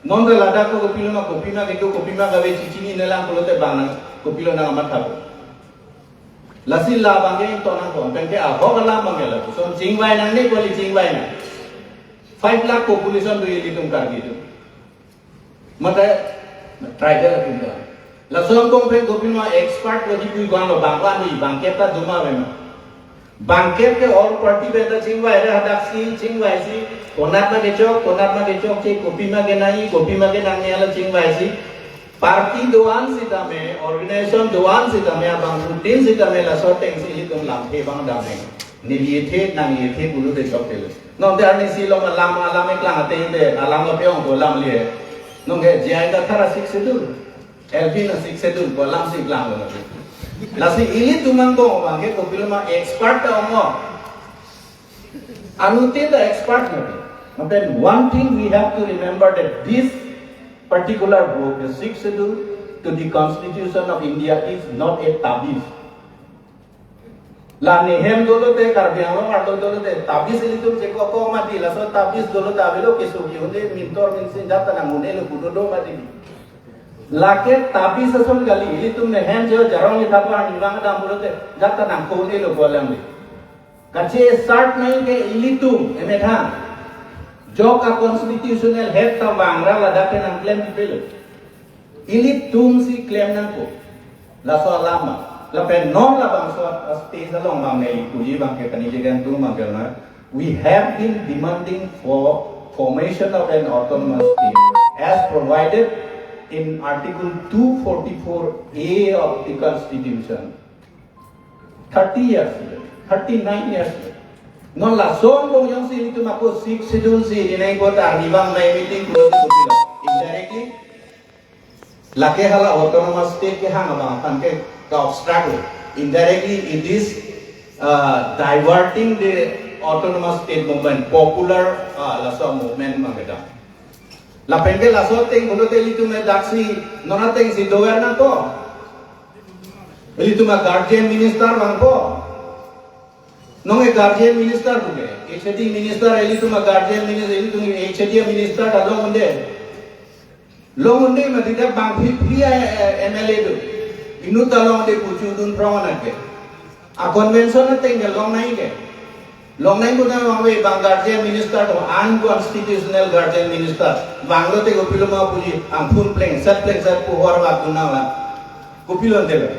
non da lada ko kopina gawe cicini nelang pulote bang kopilo nang amat thabo lasi la bangke to nang ko pengke a hogala mangela so jingwai nang ne poli jingwai na 5 lakh population do itu kar gitu mata try kar kinda la so ko pe kopino expert lo di gwan lo bangwa ni bangke ta duma wema bangke ke all party be ta jingwai ra hadak si jingwai si konat ma dechok che kopima ke nang ne ala jingwai si party doan si tame organization doan si tame abang rutin si tame la so teng si hitung lam ke bang dame ni yethe nang yethe bulu de chok tele non de ani si lo ma lam ek lang ate de alam lo peong ko lam lie non ge jai da thara sik sedur LB na sik sedur ko lam sik lang lo la si ili tumang ko bang ke ko pilma expert ta ongo anute the expert nabi but one thing we have to remember that this particular book, the sixth schedule to the Constitution of India, is not a tabiz. La nehem dolo te karbiang lo dolo te tabiz itu ceko ko mati la so tabiz dolo tabelo keso kiunde mintor min senjata na munelo kudodo mati. La ke tabiz asol gali ili tum nehem jo jarong ni thapa ni bang dam dolo te jata na ko ne lo bolam le. Kache start nahi ke ili tum emetha जो का constitutional head ta wangra la da ke nang claim dipelo ili tum si claim nang ko la so lama la pe non la bang so stage along bang nei kuji bang ke kani jegan tu ma na we have been demanding for formation of an autonomous state as provided in article 244A of the constitution 30 years 39 years non la son bong yang si itu mako six schedule si dinai ko ta ni bang mai meeting ko ti ko indirectly la ke hala autonomous state ke hang bang kan ke ka obstacle indirectly it is diverting the autonomous state movement popular la so movement mangeda la penge la so teng ko te litu me daksi nona teng si governor ko litu ma guardian minister bang ko नोंगे guardian minister बुके HD minister एली तुम guardian minister एली तुम HD minister डालो मुंडे मदिदा बांफी free MLA दो इनु तलो मुंडे पुचु दुन प्रमाण के आ कन्वेंशन तेंगे लोंग नाई गुना वावे बांग गार्जियन मिनिस्टर तो अनकॉन्स्टिट्यूशनल गार्जियन मिनिस्टर बांगलो ते गोपिलो मा पुजी आंफुन प्लेन सेट पुहर वा गुनाला गोपिलो देबे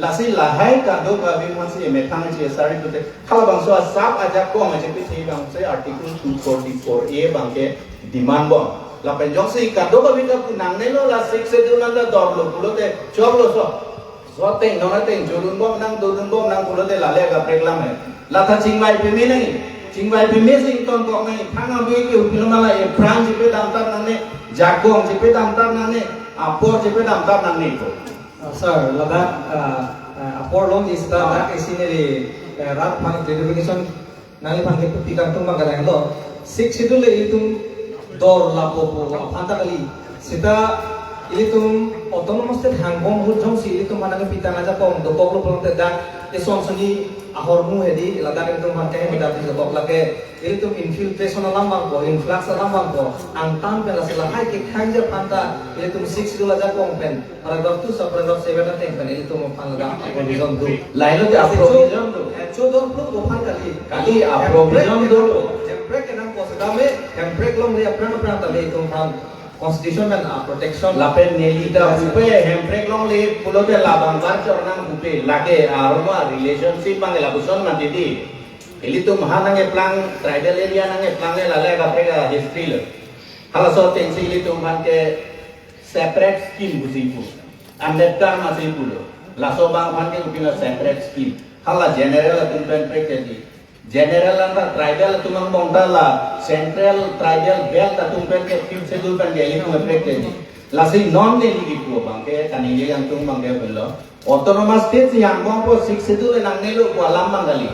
lasi lahai kado kabi masih emetang je sari tu te kalau bangsa sab aja ko ma je pi bangsa article 244A bangke demand bom la penjong si kado kabi ka punang ne lo la sik se du nang da dor lo pulo te chob lo so teng nona teng jurun bom nang dudun bom nang pulo te la le ga preklam hai la tha chingwai pe me nai chingwai pe me sing ton ko nai thang abi ke upilo mala e pran je pe dam tar nang ne jagong je pe dam tar nang ne apor je pe dam tar nang ne ko Sir, ladak apor long is the dak isineri rat pang identification nali pang tikang tung magalang lo six schedule itum dor lapo apanta kali sita itum autonomous state hangong hujong si itum manang pitang aja pong dopok lo pang dak ison suni ahormu hedi ladak itu hantai medati sebab lake itu infiltration alam bangko influx alam bangko angtam pela sila hai ke khanja panta itu 6 dula ja kongpen paragraph 2 paragraph 7 na tengpen itu mo pangga provision do lain itu provision do chodon pro gopal kali provision do break enam posedame break long le apna apna tale itu ham constitution and protection lapen nelita upe hemprek long le pulote labang bar chornang upe lage aroma relationship mang labuson matiti elitu mahanange plang tribal area nange plange lale kapega history le hala so tensi elitu manke separate scheme busipu ambedkar masipu lo laso bang manke upina separate scheme hala general tumpen prekedi general anta tribal tumang bongtala central tribal belt tumpen ke fifth schedule kan geli tum prekedi lasi non ne ligi ko bangke kanile yang tum bangke bello autonomous states yang bangko sixth schedule nang nelo ko alam mangali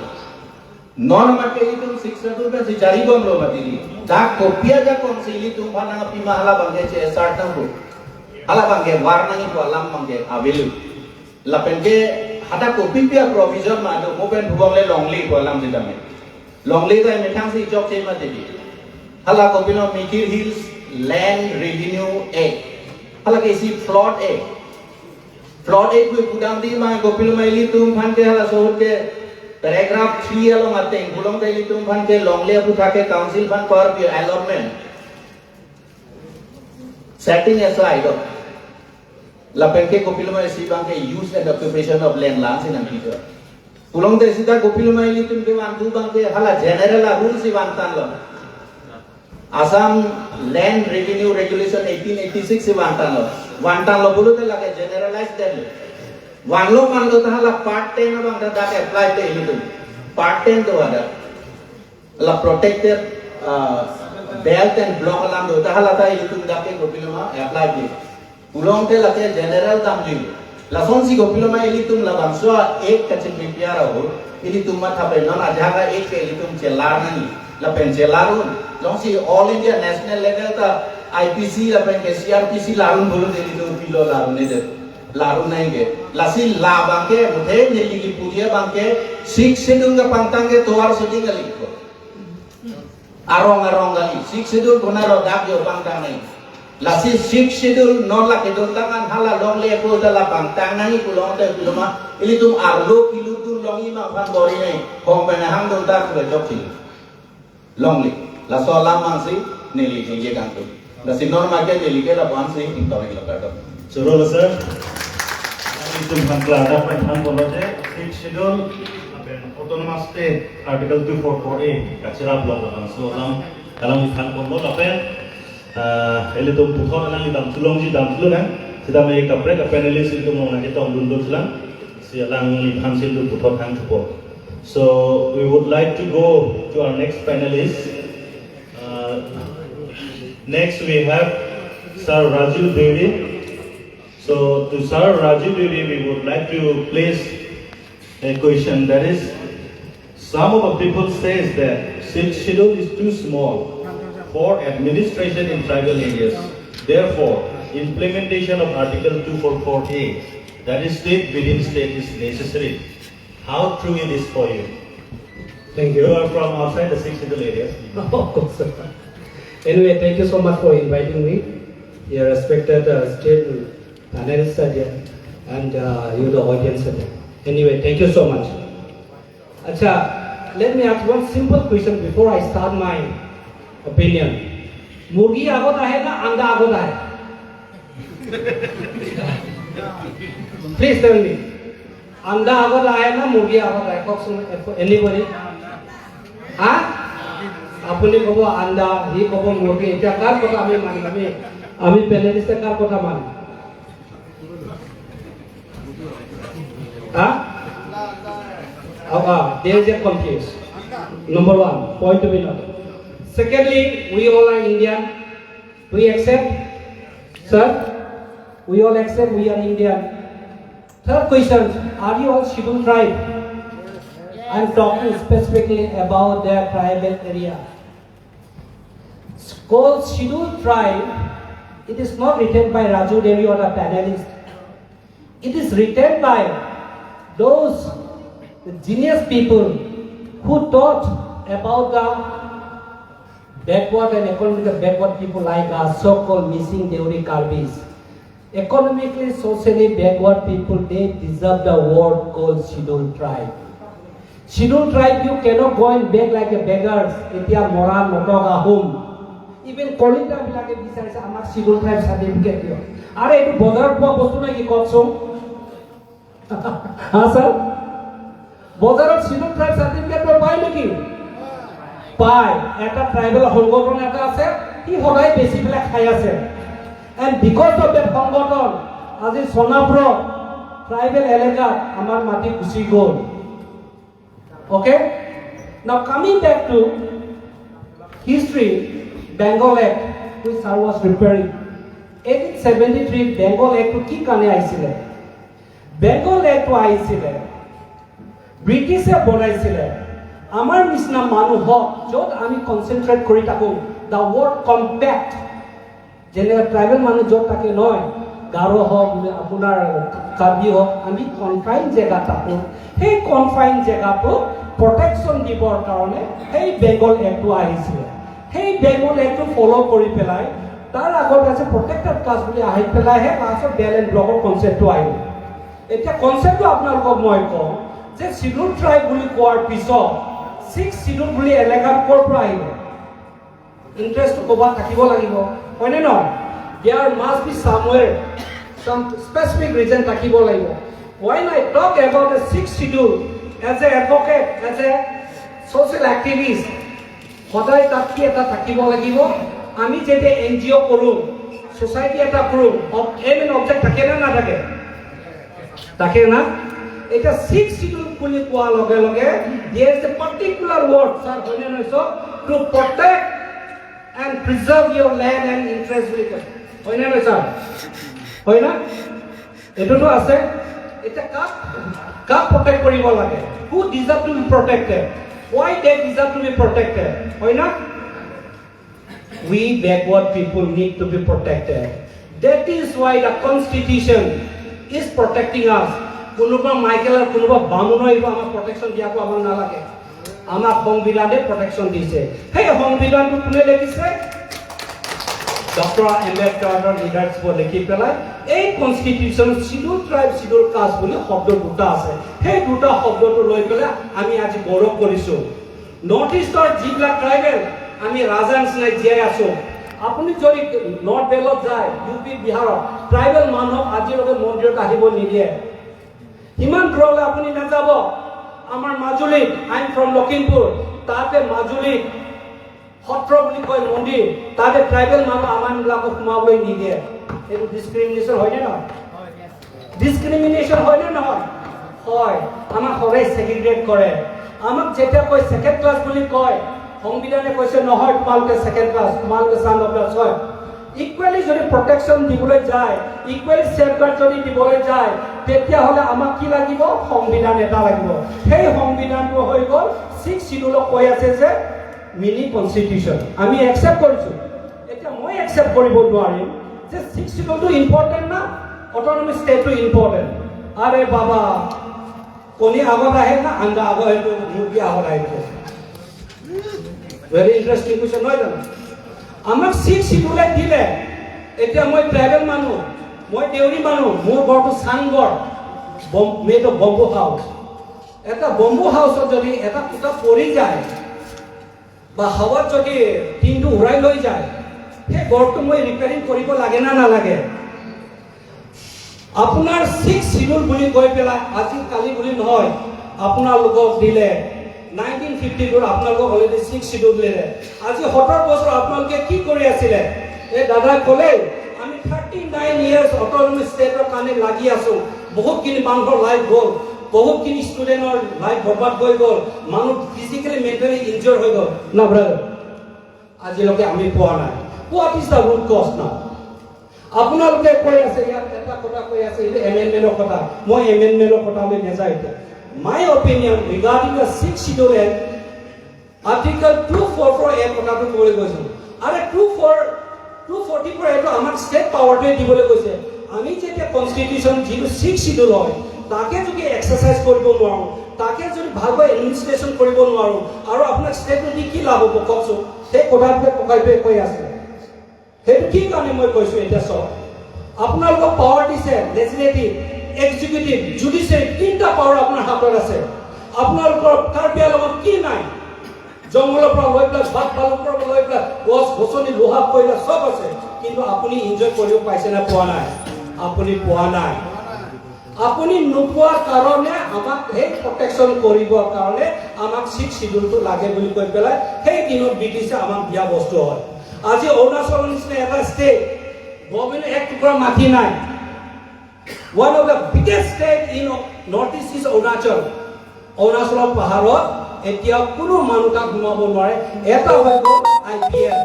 non marke itu 6 schedule kan si jari bom lo matiri da kopia ja konsili tum bana pima hala bangke che start nang ko hala bangke warna ni ko alam bangke avelu lapenke hata kopi pia provision ma do moben bubong le longli ko alam ditame longli ta me thang si job che ma debi hala kopi no mikir hills land revenue act hala ke si flood act ko pudang di ma kopi lo mai li tum phan ke hala sohor ke paragraph 3 along ateng bulong ke li tum phan ke longli apu thake council phan for allotment setting aside lapenke kopiloma si bangke use and occupation of land lands in America. Pulong te sida kopiloma ili tum ke wantu bangke hala general rules si wantan lo. Assam Land Revenue Regulation 1886 si wantan lo bulu te lage generalize that lo. Wanlo manlo ta hala part 10 bang that apply te ili tum. Part 10 to ada. La protected belt and block alam do ta hala ta ili tum dake kopiloma apply te. Pulong te lake general tamli la sonsi go piloma elitum la bangso ek kachin piara ho elitum ma thape non ajaga ek elitum chelar nani la pen chelarun sonsi all India national level ta IPC la pen CRPC larun bolu elitum pilo larun ne de larun nai ge lasi la bangke muthe neli ki puja bangke 6 schedule ga pangtange toar sudi gali ko arong gali 6 schedule bonaro dak yo pangtang nai lasi 6 schedule non la kedon tangan hala long le ko dala pang tangan ni pulong te puloma ili tum arlo kilu tu long i ma phan bori nei kong pe na hang don tar ko job si long le la so lam mang si neli ke ye kan tu la si norma ke neli ke la ban si in to la ka So roll sir itu phan klada pa phan bolo je 6 schedule autonomous state article 244a kachira block so lam kalam phan bolo lapen ele to puthon lang dam tulong ji dam tulu kan sida me ek break panelist itu mo na kita undul tulang si lang ni phansil tu puthon hang thupo. So we would like to go to our next panelist. Next we have Sir Rajiv Devi. So to Sir Rajiv Devi we would like to place a question, that is, some of the people says that 6th schedule is too small for administration in tribal areas. Therefore, implementation of Article 244A, that is state within state, is necessary. How true it is for you? Thank You you. are from outside the 6th schedule areas. Of course. Anyway, thank you so much for inviting me. Your respected state panelists are there, and you the audience are there. Anyway, thank you so much. Acha, let me ask one simple question before I start my opinion. मुर्गी आगोत आहे ना अंडा आगोत आहे? Please tell me. अंडा आगोत आहे ना मुर्गी आगोत आहे? Anybody? हा? আপুনি কব আন্দা, হি কব মুৰ্গী, এতিয়া কাৰ কথা আমি মানিম? আমি পেনেলিষ্টে কাৰ কথা মানিম? There is a confuse. Number one, point to be noted. Secondly, we all are Indian. We accept, sir. We all accept we are Indian. Third question: are you all scheduled tribe? I'm talking specifically about their tribal area. It's called scheduled tribe. It is not written by Raju Devi or a panelist. It is written by those the genius people who taught about the backward and economically backward people like us, so-called missing Deori Karbis. Economically, socially backward people, they deserve the word called scheduled tribe. Scheduled tribe, you cannot go and beg like a beggars. Etia mora motoga home. Even Kolita bilage বিচাৰিছে আমাক scheduled tribe certificate দিয়ক। আরে এটো বজাৰত পোৱা বস্তু নাই কি কওকচোন? হ্যাঁ স্যার, বজাৰত scheduled tribe certificate পায় নেকি? পায়। এটা ট্রাইবেল সংগঠন এটা আছে, সি সদায় বেছি পেলাই খাই আছে। And because of that সংগঠন, আজি সোনাপুৰ ট্রাইবেল এলেকাত আমাৰ মাটি Gucci goal. Okay? Now coming back to history, Bengal Act, which I was preparing. 1873 Bengal Act to ki kane aisile? Bengal Act to aisile. British e bonaisile. Amar nisna manuhok jot ami concentrate kori taku. The word compact. Jene tribal manu jot take noy. Garo hok, apunar Karbi hok, ami confined jega taku. Hey confined jega to protection dibor karone. Hey Bengal Act to aisile. Hey Bengal Act to follow kori pelai. Tar agor kache protected caste boli ahi pelai he last balance block concept to ahi. Eta concept to apnalok moi ko je scheduled tribe boli koar piso 6 scheduled boli elaka kor pra ahi. Interest to koba thakibo lagibo hoine no, there must be somewhere some specific reason thakibo lagibo. When I talk about the 6th schedule as a advocate, as a social activist, সদায় তাত কি এটা থাকিব লাগিব। আমি যেতে NGO কৰো, society এটা কৰো, এম এন অবজেক্ট থাকে না না থাকে? থাকে না? এটা 6 শিডিউল বুলি কোৱা লগে লগে there is a particular word, sir হয়নে নয়ছ, to protect and preserve your land and interest বুলি কয়। হয়নে নয় স্যার? হয় না? এটোটো আছে। এটা কাক protect কৰিব লাগে? Who deserve to be protected? Why they deserve to be protected? Why not? We backward people need to be protected. That is why the Constitution is protecting us. Kunuba Michael or Kunuba Bamuno if our protection diako amang nalage. Amak Hongbilane protection dise. Hey Hongbilan to Pune lekise. Dr. Ambedkar leaders for lekhi pelai. এই constitution schedule tribe schedule caste বলে শব্দ দুটা আছে। সেই দুটা শব্দটো লৈ পেলাই আমি আজি গৌৰৱ কৰিছো। নৰ্থ ইষ্টৰ যিবিলাক ট্ৰাইবেল আমি ৰাজা নিচিনা জীয়াই আছো। আপুনি যদি নৰ্থ বেলত যায়, ইউপি বিহাৰত ট্ৰাইবেল মানুহক আজিলৈকে মন্দিৰত আহিব নিদিয়ে। ইমান দূৰলৈ আপুনি নাযাব। আমাৰ মাজুলীত, আই এম ফ্ৰম লখিমপুৰ, তাতে মাজুলীত সত্ৰ বুলি কয় মন্দিৰ, তাতে ট্ৰাইবেল মানুহ আমাৰবিলাকক সোমাবলৈ নিদিয়ে। এইটো ডিসক্রিমিনেশন হয় না? ডিসক্রিমিনেশন হয় না নহয়? হয়। আমাক সদায় সেগ্রিগেট কৰে। আমাক যেটা কয় সেকেন্ড ক্লাস বুলি কয়, সংবিধানে কৈছে নহয় তোমালোকে সেকেন্ড ক্লাস, তোমালোকে সান অফ ক্লাস হয়। ইকুয়ালি যদি প্রটেকশন দিবলৈ যায়, ইকুয়ালি সেফগার্ড যদি দিবলৈ যায়, তেতিয়া হলে আমাক কি লাগিব? সংবিধান এটা লাগিব। সেই সংবিধানটো হৈ গল 6 শিডিউলক কৈ আছে যে মিনি কনস্টিটিউশন। আমি একসেপ্ট কৰিছো। এটা মই একসেপ্ট কৰিব নোৱাৰিম যে 6 শিডিউল তো ইম্পর্টেন্ট না, অটোনমি স্টেট তো ইম্পর্টেন্ট। আরে বাবা, কোনি আগত আহে না আন্দা আগত হয়তো মুরগি আগত আহিছে। ভেরি ইন্টারেস্টিং কোয়েশ্চন নহয় জানো? আমাক 6 শিডিউলে দিলে, এতিয়া মই ট্রাইবেল মানুহ, মই দেউৰী মানুহ, মোৰ ঘৰটো চাংগড়, মেটো বম্বু হাউস। এটা বম্বু হাউসত যদি এটা কুটা পৰি যায় বা হাৱাত যদি টিনটো উৰাই লৈ যায়, সেই ঘৰটো মই ৰিপেয়াৰিং কৰিব লাগে না নালাগে? আপোনাৰ 6 শিডিউল বুলি কৈ পেলাই আজি কালি বুলি নহয়, আপোনালোকক দিলে 1952 আপোনালোকক অলৰেডি 6 শিডিউল দিলে। আজি 17 বছৰ আপোনালোকে কি কৰি আছিলে? এই দাদা ক'লে আমি 39 ইয়াৰ্স অটোনমি ষ্টেটৰ কাৰণে লাগি আছো। বহুতখিনি মানুহৰ লাইফ গ'ল, বহুতখিনি ষ্টুডেণ্টৰ লাইফ বৰবাদ হৈ গ'ল, মানুহ ফিজিকেলি মেণ্টেলি ইনজৰ হৈ গ'ল না ব্ৰাদাৰ? আজিলৈকে আমি পোৱা নাই। What is the root cause now? আপোনালোকে কৈ আছে ইয়াত এটা কথা কৈ আছে, এই এমেন্ডমেন্টৰ কথা। মই এমেন্ডমেন্টৰ কথা আমি নেযায় এতিয়া। My opinion regarding the 6th schedule and article 244 এ কথাটো কৈ গৈছে। আৰে 244 এটো আমাক ষ্টেট পাৱাৰটোৱে দিবলৈ কৈছে। আমি যেতিয়া কনস্টিটিউশন যিটো 6th শিডিউল হয়, তাকে যদি এক্সাৰচাইজ কৰিব নোৱাৰোঁ, তাকে যদি ভালকৈ এডমিনিষ্ট্ৰেশ্যন কৰিব নোৱাৰোঁ, আৰু আপোনাক ষ্টেটটো দি কি লাভ হ'ব কওকচোন? সেই কথাটোৱে ককাইটোৱে কৈ আছে। সেইটো কি কাৰণে মই কৈছোঁ এতিয়া চাওক, আপোনালোকক পাৱাৰ দিছে লেজিসলেটিভ, এক্সিকিউটিভ, জুডিচিয়াৰী, তিনিটা পাৱাৰ আপোনাৰ হাতত আছে। আপোনালোকৰ কাৰ্বি আংলঙত কি নাই? জংঘলৰ পৰা লৈ পেলাই, বাঘ ভালুকৰ পৰা লৈ পেলাই, গছ গছনি, লোহা কয়লা চব আছে, কিন্তু আপুনি এনজয় কৰিব পাইছে নে? পোৱা নাই। আপুনি পোৱা নাই। আপুনি নোপোৱাৰ কাৰণে আমাক সেই প্ৰটেকশ্যন কৰিবৰ কাৰণে আমাক 6 শিডিউলটো লাগে বুলি কৈ পেলাই সেই দিনত ব্ৰিটিছে আমাক দিয়া বস্তু হয়। আজি অৰুণাচলৰ নিচিনা এটা ষ্টেট গভৰ্ণমেণ্টে এক টুকুৰা মাটি নাই। One of the biggest state in north East is Arunachal. অৰুণাচলৰ পাহাৰত এতিয়া কোনো মানুহ তাক সোমাব নোৱাৰে। এটা হৈ গ'ল IPL,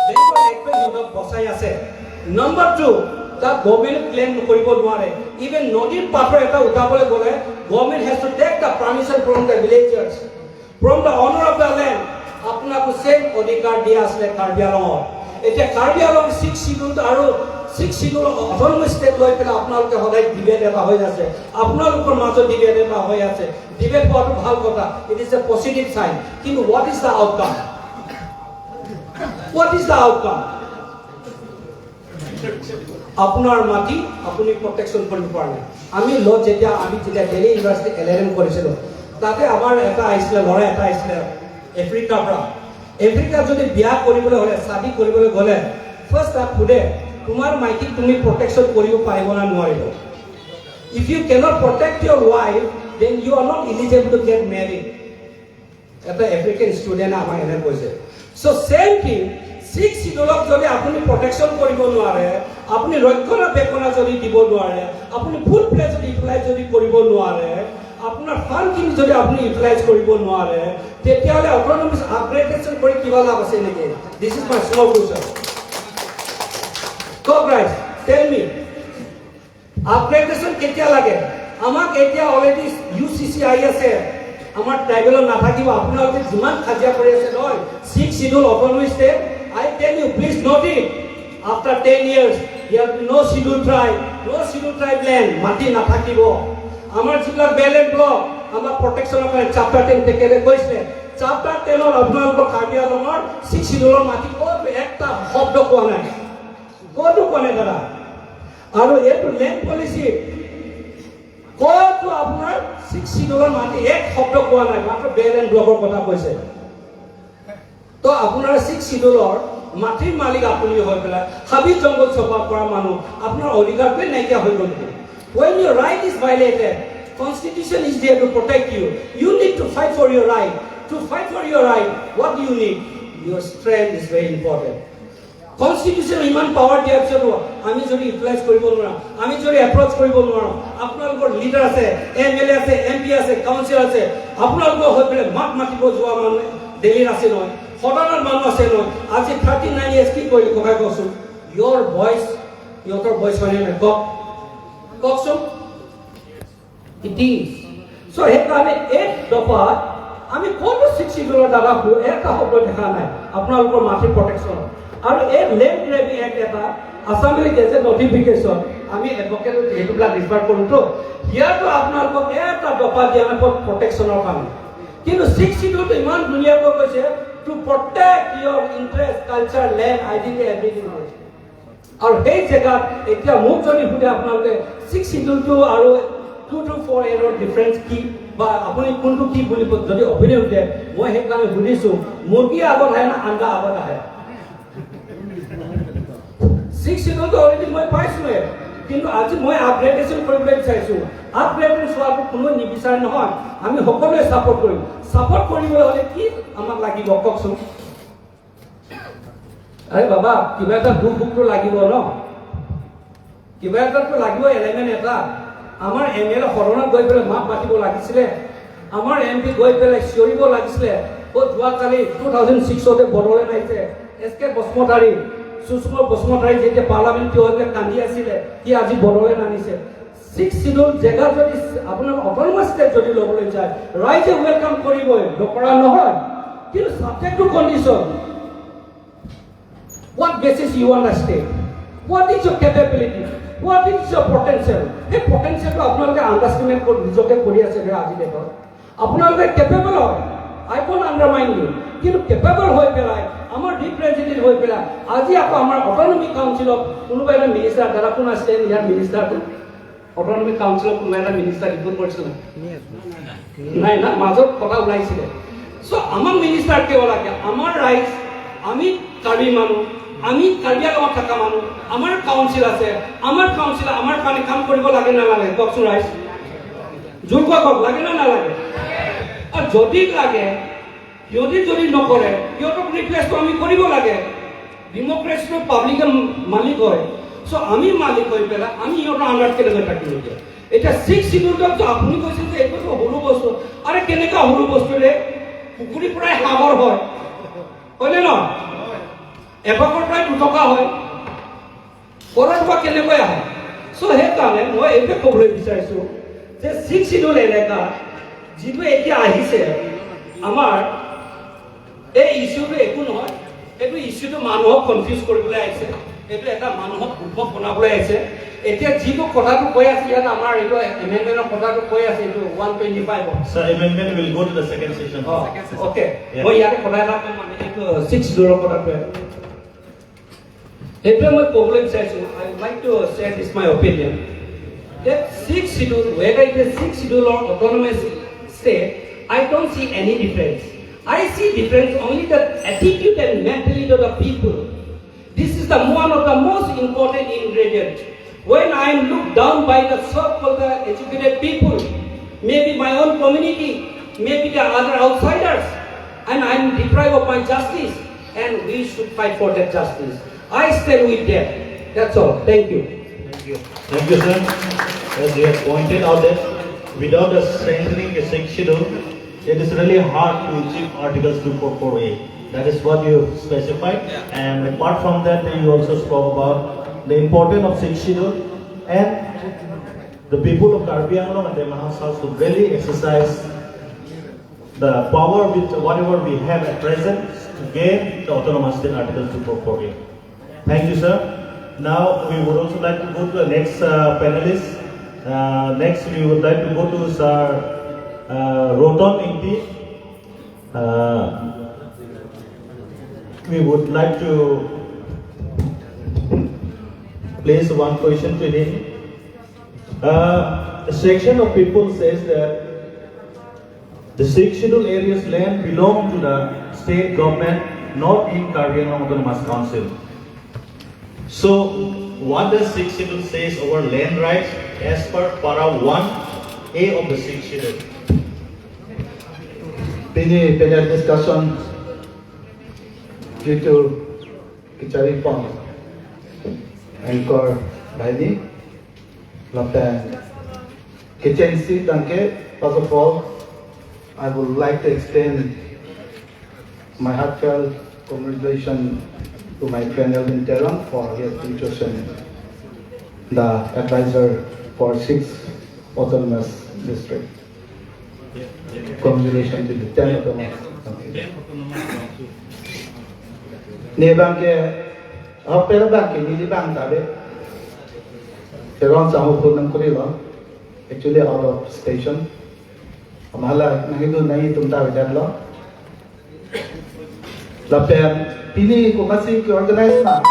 বেংকৰ একোৱে সিহঁতক বচাই আছে। নম্বৰ 2, তাক গভৰ্ণমেণ্টে ক্লেইম কৰিব নোৱাৰে। ইভেন নদীৰ পাথৰ এটা উঠাবলৈ গ'লে government has to take the permission from the villagers, from the owner of the land. আপোনাকো চেম অধিকাৰ দিয়া আছিলে কাৰ্বি আংলঙত। এতিয়া কাৰ্বি আংলং 6 শিডিউল আৰু 6 শিডিউল অট'নমাছ ষ্টেট লৈ পেলাই আপোনালোকে সদায় ডিবেট এটা হৈ আছে। আপোনালোকৰ মাজত ডিবেট এটা হৈ আছে। ডিবেট হোৱাটো ভাল কথা, ইট ইজ এ পজিটিভ চাইন। কিন্তু what is the outcome? What is the outcome? আপোনাৰ মাটি আপুনি প্ৰটেকশ্যন কৰিব পৰা নাই। আমি যেতিয়া দিল্লী ইউনিভাৰ্চিটি LLM কৰিছিলোঁ, তাতে আমাৰ এটা আহিছিলে, ল'ৰা এটা আহিছিলে আফ্ৰিকাৰ পৰা। আফ্ৰিকাত যদি বিয়া কৰিবলৈ হ'লে, চাদি কৰিবলৈ গ'লে ফাৰ্ষ্ট তাক সোধে, তোমাৰ মাইকীক তুমি প্ৰটেকশ্যন কৰিব পাৰিব না নোৱাৰিব? If you cannot protect your wife, then you are not eligible to get married. এটা আফ্ৰিকান ষ্টুডেণ্টে আমাক এনে কৈছে। চ' চেম থিং, 6 শিডিউলক যদি আপুনি প্ৰটেকশ্যন কৰিব নোৱাৰে, আপুনি ৰক্ষণাবেক্ষণা যদি দিব নোৱাৰে, আপুনি ফুল প্লেজ যদি ইউটিলাইজ যদি কৰিব নোৱাৰে, আপোনাৰ ফাণ্ডখিনি যদি আপুনি ইউটিলাইজ কৰিব নোৱাৰে, তেতিয়াহ'লে অট'নমাছ আপগ্ৰেডেশ্যন কৰি কিবা লাভ আছে নেকি? This is my small question. কক ৰাইজ, টেল মি, আপগ্ৰেডেশ্যন কেতিয়া লাগে? আমাক এতিয়া অলৰেডি UCC আহি আছে, আমাৰ ট্ৰাইবেলত নাথাকিব। আপোনালোকে যিমান কাজিয়া কৰি আছে নহয়, 6 schedule autonomous state, I tell you, please note it. After 10 years, there will be no scheduled tribe, no scheduled tribe land. Mati nathakibo. Amar jibla balance law, amar protection of chapter 10 tekele koise. Chapter 10 or apnalok Karbi Anglongor 6 scheduled mati ko ekta shobdo koa nai. Koto kone dara. Aru etu land policy koto apnar 6 scheduled mati ek shobdo koa nai. Matra balance law kotha koise. তো আপোনাৰ 6 শিডিউলৰ মাটিৰ মালিক আপুনি হৈ পেলাই হাবি জংঘল চফা কৰা মানুহ, আপোনাৰ অধিকাৰটোৱে নাইকিয়া হৈ গ'ল। When your right is violated, Constitution is there to protect you. You need to fight for your right. To fight for your right, what do you need? Your strength is very important. Constitution Iman power দিয়াৰ পিছতো আমি যদি utilise কৰিব নোৱাৰোঁ, আমি যদি approach কৰিব নোৱাৰোঁ, আপোনালোকৰ লিডাৰ আছে, MLA আছে, MP আছে, কাউন্সিল আছে, আপোনালোকৰ হৈ পেলাই মাত মাতিব যোৱা মানুহ দিল্লীত আছে নহয়, সদনৰ মানুহ আছে নহয়। আজি 39 years কি কৰিলে ককাই কওকচোন? ইয়ৰ ভইচ, ইহঁতৰ ভইচ মানে কওকচোন। ইট ইজ চ' সেইকাৰণে এক দফাত আমি কোনো 6 শিডিউলৰ দ্বাৰা এটা শব্দ দেখা নাই আপোনালোকৰ মাটিৰ প্ৰটেকশ্যন। আৰু এই লেণ্ড গ্ৰেবিং এক্ট এটা আছামলৈ গেজেট নটিফিকেশ্যন আমি এডভকেট সেইটোবিলাক ৰিফাৰ কৰোঁতো, ইয়াতো আপোনালোকক এটা দফা দিয়া নাই প্ৰটেকশ্যনৰ কাৰণে। কিন্তু 6 শিডিউলটো ইমান ধুনীয়াকৈ কৈছে to protect your interest, culture, land, identity, everything. আৰু সেই জেগাত এতিয়া মোক যদি সুধে আপোনালোকে 6 শিডিউলটো আৰু 2 to 4 এৰৰ ডিফাৰেঞ্চ কি বা আপুনি কোনটো কি বুলি যদি অভিনয় দিয়ে, মই সেইকাৰণে সুধিছোঁ মুৰ্গী আগত আহে না আণ্ডা আগত আহে? 6 শিডিউলটো অলৰেডি মই পাইছোঁহে, কিন্তু আজি মই আপগ্ৰেডেশ্যন কৰিবলৈ বিচাৰিছোঁ। আপগ্ৰেডেশ্যন হোৱাটো কোনোৱে নিবিচাৰে নহয়, আমি সকলোৱে ছাপৰ্ট কৰিম। ছাপৰ্ট কৰিবলৈ হ'লে কি আমাক লাগিব কওকচোন? আৰে বাবা, কিবা এটা দুখটো লাগিব ন, কিবা এটাতো লাগিব, এলিমেণ্ট এটা। আমাৰ MLA সদনত গৈ পেলাই মাত মাতিব লাগিছিলে, আমাৰ MP গৈ পেলাই চিঞৰিব লাগিছিলে। যোৱাকালি 2006 বড়োলেণ্ড আহিছে, SK বসুমতাৰী, সুষমা বসুমতাৰী যেতিয়া পাৰ্লামেণ্ট হৈ পেলাই কান্দি আছিলে, সি আজি বড়োলেণ্ড আনিছে। 6 শিডিউল জেগা যদি আপোনাৰ অট'নমাছ ষ্টেট যদি ল'বলৈ যায়, ৰাইজে ৱেলকাম কৰিবই, নকৰা নহয়। কিন্তু subject to condition, what basis you want a state? What is your capability? What is your potential সেই পটেনচিয়েলটো আপোনালোকে আণ্ডাৰষ্টেণ্ড নিজকে কৰি আছে আজি ডেটত আপোনালোকে কেপেবল হয় আই ডোন্ট আণ্ডাৰমাইন ইউ কিন্তু কেপেবল হৈ পেলাই আমাৰ ৰিপ্ৰেজেণ্টেটিভ হৈ পেলাই আজি আকৌ আমাৰ অট'নমিক কাউন্সিলত কোনোবা এটা মিনিষ্টাৰ দাদা কোন আছিলে ইয়াৰ মিনিষ্টাৰটো অট'নমিক কাউন্সিলত কোনোবা এটা মিনিষ্টাৰ ৰিপৰ্ট কৰিছিল নাই না মাজত কথা ওলাইছিলে চ' আমাৰ মিনিষ্টাৰ কিয় লাগে আমাৰ ৰাইজ আমি কাৰ্বি মানুহ আমি কাৰ্বি আংলঙত থকা মানুহ আমাৰ কাউন্সিল আছে আমাৰ কাউন্সিল আমাৰ কাৰণে কাম কৰিব লাগে নালাগে কওকচোন ৰাইজ জোৰ কওক লাগে না নালাগে আৰু যদি লাগে যদি নকৰে সিহঁতক ৰিপ্লেচটো আমি কৰিব লাগে ডেম'ক্ৰেচিটো পাব্লিকে মালিক হয় চ' আমি মালিক হৈ পেলাই আমি সিহঁতৰ আণ্ডাৰত কেনেকৈ থাকিম এতিয়া 6 শিডিউলটো আপুনি কৈছে যে এইটো সৰু বস্তু আৰে কেনেকুৱা সৰু বস্তুৰে পুখুৰী পৰাই সাগৰ হয় হয়নে ন এভাগৰ পৰাই 2 টকা হয় পৰৰ পৰা কেনেকৈ আহে চ' সেইকাৰণে মই এইটোৱে ক'বলৈ বিচাৰিছোঁ যে 6 শিডিউল এলেকা যিটো এতিয়া আহিছে আমাৰ এই ইছ্যুটো একো নহয় এইটো ইছ্যুটো মানুহক কনফিউজ কৰিবলৈ আহিছে এইটো এটা মানুহক ভুলক বনাবলৈ আহিছে এতিয়া যিটো কথাটো কৈ আছে ইয়াত আমাৰ এইটো এমেণ্ডমেণ্টৰ কথাটো কৈ আছে এইটো 125 Sir, amendment will go to the second session. ওকে মই ইয়াতে কথা এটা কম মানে এইটো 6 শিডিউলৰ কথাটো এইটোৱে মই ক'বলৈ বিচাৰিছোঁ I would like to share this my opinion that 6 schedule, whether it is 6 schedule or autonomous state, I don't see any difference. I see difference only the attitude and mentality of the people. This is the one of the most important ingredients. When I am looked down by the so-called educated people, maybe my own community, maybe the other outsiders, and I am deprived of my justice, and we should fight for that justice. I stand with them. That's all. Thank you. Thank you, sir. As you have pointed out that without the strengthening a 6 schedule, it is really hard to achieve Articles 244A. That is what you specified. And apart from that, you also spoke about the importance of 6 schedule and the people of Karbi Anglong and the Mahas House to really exercise the power with whatever we have at present to gain the autonomous state Articles 244A. Thank you, sir. Now we would also like to go to the next panelist. Next we would like to go to Sir Roton Inti. We would like to place one question to him. A section of people says that the 6 scheduled areas land belong to the state government, not in Karbi Anglong Autonomous Council. So, what does 6 schedule says over land rights as per para 1A of the 6 schedule? Pini panel discussion due to Kichari Pong anchor by the Lapan Kitchen Seat Danke. First of all, I would like to extend my heartfelt congratulations to my panel in Tehran for his chosen the advisor for 6 autonomous district. Congratulations to the 10 autonomous. Nebang ke apa bang ke ni bang tabe. Tehran sama pun nang Korea actually out of station. Amala nahidu nahi tumta vedan lo. Lapen Pini ko masih ke organize na.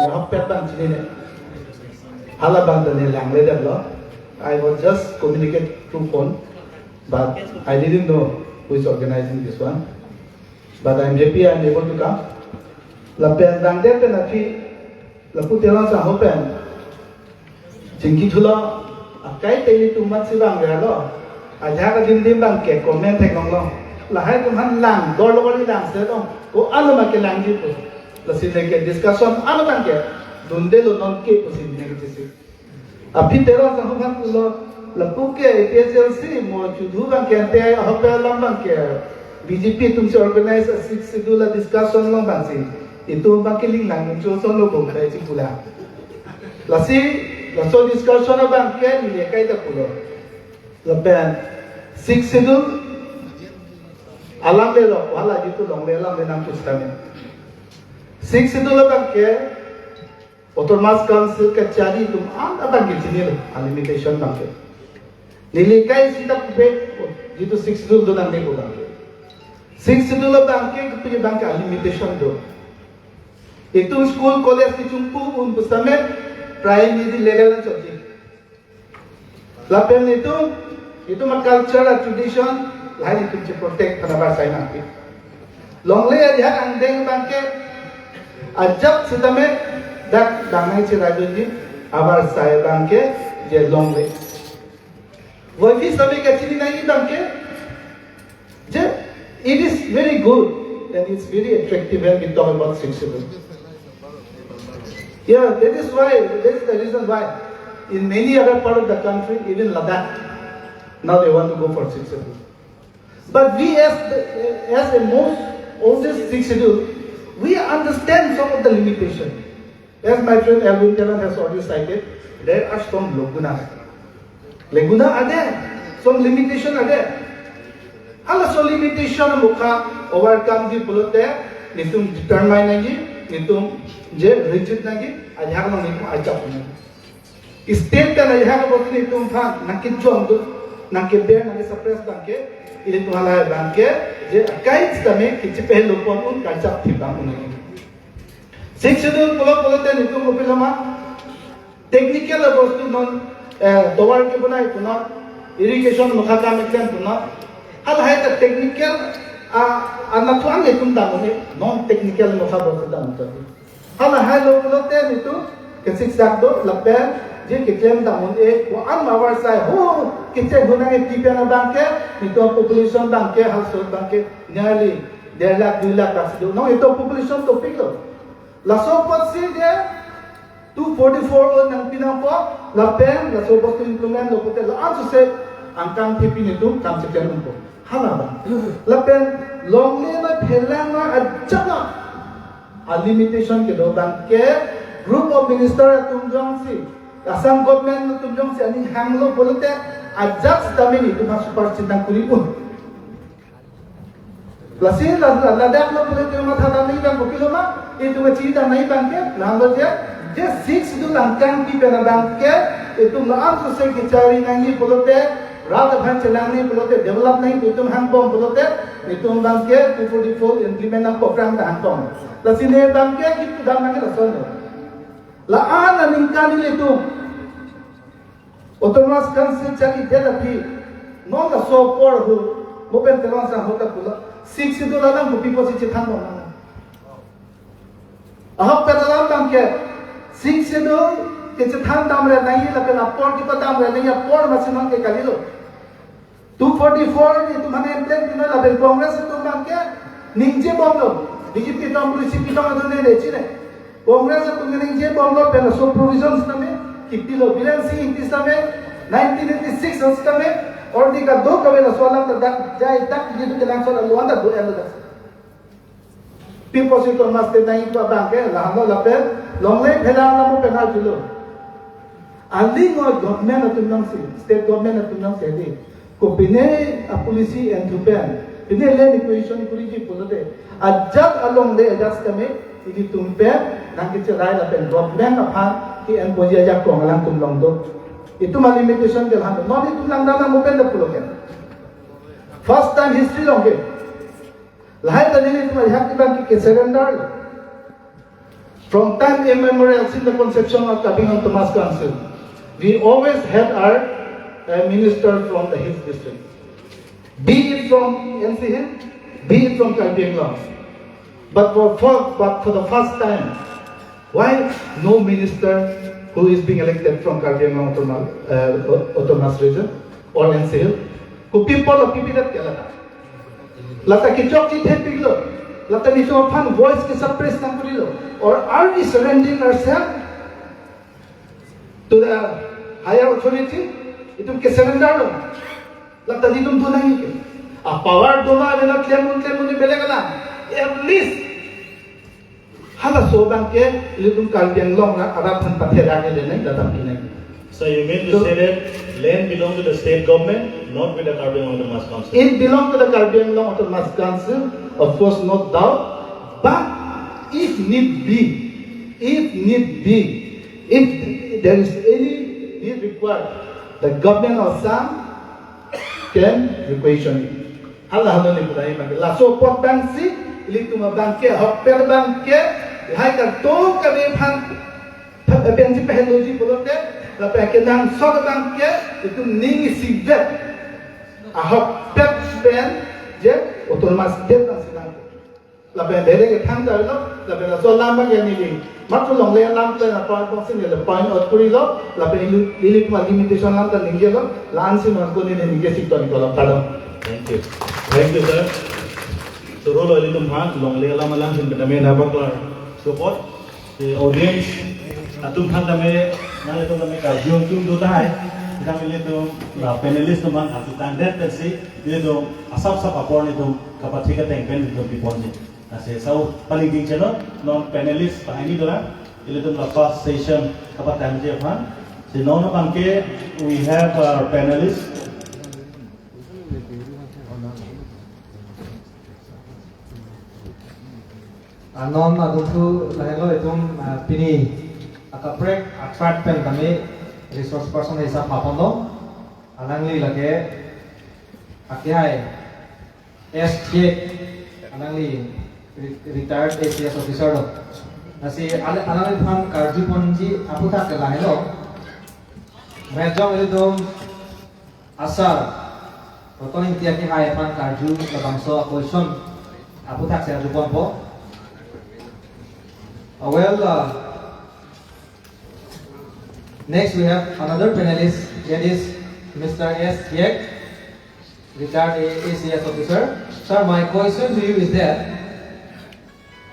Ya hapet bang sini ne. Hala bang tane lang le lo. I was just communicate through phone, but I didn't know who is organizing this one. But I'm happy I'm able to come. Lapen dang de pe na thi lapu telan sa hopen. Jingki thula akai te ni tu mat si bang ya lo. Aja ka dim dim bang ke comment thek nong lo. Là hai tum han lang dor lo ni lang se dong. Ko ano ma ke lang ji po. La sin ke discussion ano bang ke. Dunde lo non ke po sin ne ke si. Api telan sa hopen lo lapu ke PSLC mo chudhu bang ke te hope lam bang ke. BJP तुमसे organize a 6 schedule discussion lo bang si. Itu bang ke ling lang jo son lo bo kai chi pula. La si la so discussion bang ke ni kai ta pulo. La ban 6 schedule alam le lo wala jitu long le alam le nam tu stame 6 schedule bang ke Autonomous Council ke cari tum abang ke sini lo limitation bangke. Nilikai sida pe jitu 6 schedule do nang neko bangke. 6 schedule bangke punya bangke limitation do. Itu school college di cumpu un bersama primary level na choti. Lapen itu mak culture and tradition lain itu je protect pada bahasa nanti. Longle aja andeng bangke ajab sedame dak dangai cirajuji abar saya bangke je longle. Wajib sampai ke sini naik bangke je it is very good and it's very attractive when we talk about sexuality. Yeah, that is the reason why in many other parts of the country, even Ladakh, now they want to go for 6 schedule. But we as the most oldest 6 schedule, we understand some of the limitation. As my friend Alvin Jalan has already cited, there are some laguna. Laguna are there, some limitation are there. Allah so limitation mukha overcome the pulote, nitum determine nagi, nitum je rigid nagi, ajak mang nitum ajak nagi. State ka najak botni nitum phan nakit jom do, nakit bear nakit suppress bangke, ini tuhala bangke, je kait tame kichi pehlo pon un kacap thibang unagi. 6 schedule pulote nitum upilama, technical bostu non towar ke bunai punot, irrigation mukha kam eklan punot. Hal hai ta technical anak tuan nitum damone non technical mukha bostu dam tadi. Hal hai lo pulote nitu ke 6 dakdo lapen je kitlem damun ko an mawar sai ho kitche gunang tipe na banke nitu population banke household banke nearly 1.5 lakh 2 lakh kasdo no ito population topic lo laso pot si je 244 nang pinapo lapen laso pot to implement lo pote lo an se angkang tipi nitu kam sekian umpo halaba lapen longle na phelanga ajana a limitation ke do banke group of minister tumjong si Assam government tumjong si ani hanglo bolote ajak tamini tuma super cintang kuripun. Lasi Ladakh lo bolote ma thada nahi bang bokilo ma itu cerita nahi bangke langlo je 6 du langkang ki pena bangke itu maan to se kicari nahi bolote rat bhan chelani bolote develop nahi itu hangpom bolote itu bangke 244 implement na program ta hangpom. Lasi ne bangke ki dam nahi lason. Laan aningkani itu Autonomous Council cari therapy non la so por hu mopen telon sa hota pula 6 schedule lang bupi posisi thang na ahap pedalam bangke 6 schedule ke thang dam re nahi la pe apor ki padam re nahi apor masinang ke kalilo 244 ni tumhane implement dino la be congress tu bangke ninje bomlo BJP tam recipe tam adone re chine Congress तुमने ये bungalow पे सो provisions में कितनी लो बिलेंसी इंटिस में 1986 उसका में और दी का दो कवे ना सोलम तक जाए तक ये तो केलांग सोला लोंदा दो एंड दा पीपल से तो मस्ते नहीं तो बांके लांगो लपे लोंगले फेला ना मो पेना जुलो आली नो गवर्नमेंट तुमनम से स्टेट गवर्नमेंट तुमनम से दे को बिने पुलिसी एंड रुपन बिने लेन इक्वेशन पुरी जी बोलते अजत अलोंग दे अजस्ट में ini tumpe nang kicerai la pen government apa ki en poja jak ko ngalang tum long do itu ma limitation ke han no ni tum lang dana mo pen da pulo ken first time history long ke lahai da ni tum hak ki ban ki surrender from time immemorial since the conception of Kabingan Thomas Council we always had our minister from the hills district be it from NCN be it from Karbi Anglong. But for the first time, why no minister who is being elected from Karbi Anglong Autonomous Region or NCL, who people of people that kelata. Lata kichok ki the piglo, lata ni to fan voice ki suppress na kurilo. Or are we surrendering ourselves to the higher authority? Itu ke surrender lo. Lata di tum tu nahi ke. A power doma vela claim ni belegala. At least hala so bangke litum Karbi Anglong na araphan pathera ke lene datam ki nahi. So you mean to say that land belongs to the state government, not with the Karbi Anglong Autonomous Council? It belongs to the Karbi Anglong Autonomous Council, of course, no doubt. But if need be, If there is any need required, the government of Assam can requisition it. Allah Allah ni budaya bagi. Laso pot bangsi, ili tuma bangke, hopper bangke, hai ka to kami pan, bangsi pehloji bolote, la bangke nang sok bangke, itu ning sibet, hopper pen, je, otomas det nang sinang. La bangke bere ke thang dah lo, la bangke so lama ke ni. Matu long le lam te na point boxing le point out kuri lo, la bangke ili tuma limitation lam ta ninge lo, lan sin on ko ni ninge sik to ni ko lam talo. Thank you, sir. So, role of Litum Han, long lay alam alam, sin kami nabaklar support the audience. Atum Han kami, nang itu kami kajian tu dua tahai. Kami itu panelist teman, atu tanda tersi, dia tu asap apor itu kapat tiga tengken itu diponji. Nasi sau paling ding channel non panelist ini dola, itu tu first session kapat tanda Han. Si nono kami we have our panelists. Non adultu lahelo itum pini akaprek attract pen kami resource person hisap mapondo anangli lage akiai SJ anangli retired ACS officer lo nasi anangli phan karju ponji aputa ke lahelo mejong itum asar totoning tiaki hai phan karju labangso question aputa se arju ponpo. Next we have another panelist, that is Mr. S. Yek, retired ACS officer. Sir, my question to you is that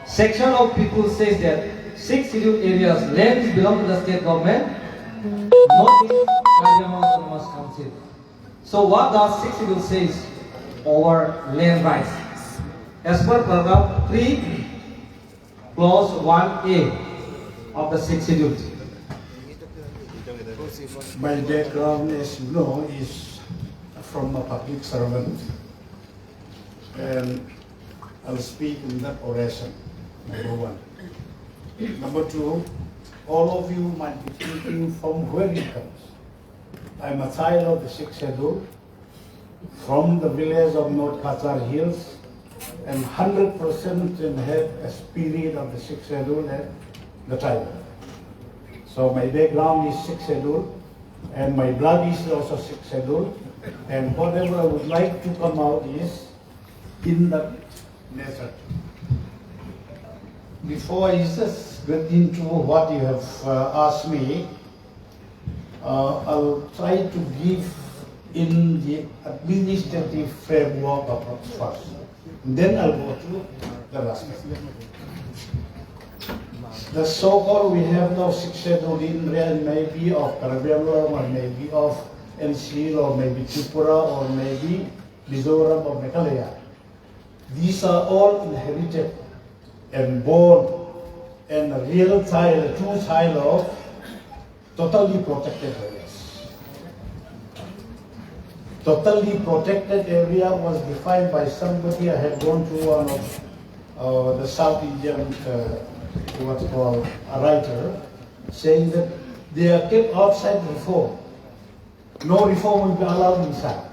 section of people says that 6 scheduled areas lands belong to the state government, not in Kaliamang Autonomous Council. So what does 6 schedule says over land rights? As per paragraph 3. Clause 1A of the 6th schedule. My background, as you know, is from a public servant, and I'll speak in that oration. Number one. Number two, all of you might be thinking from where it comes. I'm a child of the 6th schedule, from the village of North Kachar Hills, and 100% have a spirit of the 6th schedule and the tribe. So my background is 6th schedule, and my blood is also 6th schedule, and whatever I would like to come out is in the nature. Before I just get into what you have asked me, I'll try to give in the administrative framework approach first. Then I'll go to the last. The so-called we have now 6 scheduled in there, maybe of Karabianlam, or maybe of NC, or maybe Tripura, or maybe Mizoram or Meghalaya. These are all inherited and born and a real child, true child of totally protected areas. Totally protected area was defined by somebody. I had gone to one of the South Indian, what's called a writer, saying that they are kept outside reform. No reform will be allowed inside.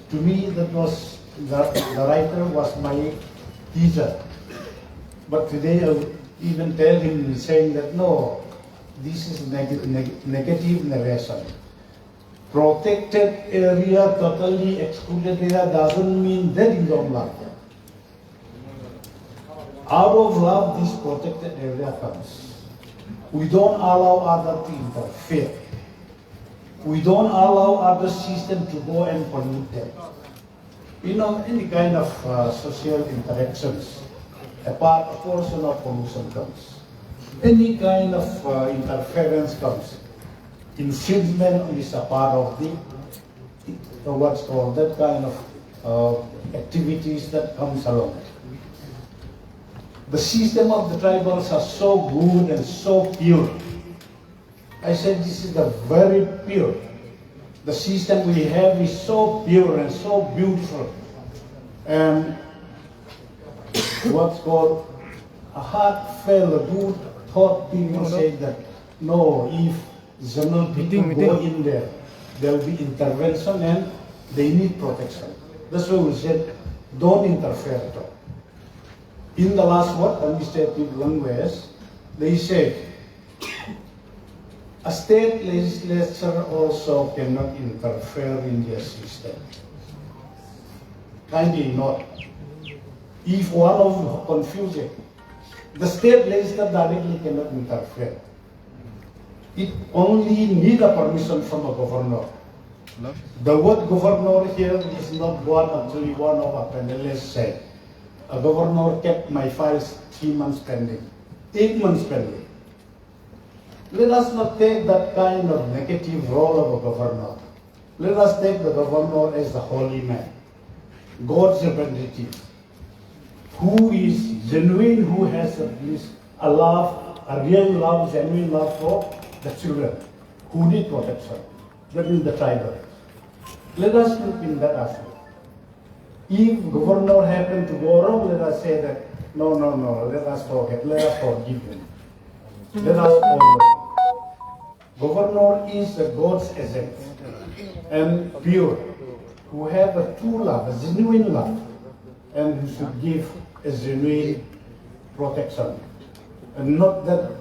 To me, that was the writer was my teacher. But today I'll even tell him, saying that no, this is negative narration. Protected area, totally excluded area doesn't mean that you don't love them. Out of love, this protected area comes. We don't allow others to interfere. We don't allow other systems to go and pollute them. You know, any kind of social interactions, a portion of pollution comes. Any kind of interference comes. Infringement is a part of the what's called that kind of activities that comes along. The system of the tribals are so good and so pure. I said this is the very pure. The system we have is so pure and so beautiful. And what's called a heartfelt, good thought people say that no, if general people go in there, there will be intervention and they need protection. That's why we said, don't interfere at all. In the last word, administrative language, they said, a state legislature also cannot interfere in their system. Kindly note, if one of you confuse it, the state legislature directly cannot interfere. It only needs a permission from a governor. The word governor here is not what actually one of our panelists said. A governor kept my files 3 months pending, 8 months pending. Let us not take that kind of negative role of a governor. Let us take the governor as the holy man, God's representative, who is genuine, who has at least a love, a real love, genuine love for the children who need protection. That is the tribal. Let us look in that aspect. If governor happened to go wrong, let us say that, no, let us forget, let us forgive him. Let us forget. Governor is a God's agent and pure, who have a true love, a genuine love, and who should give a genuine protection. And not that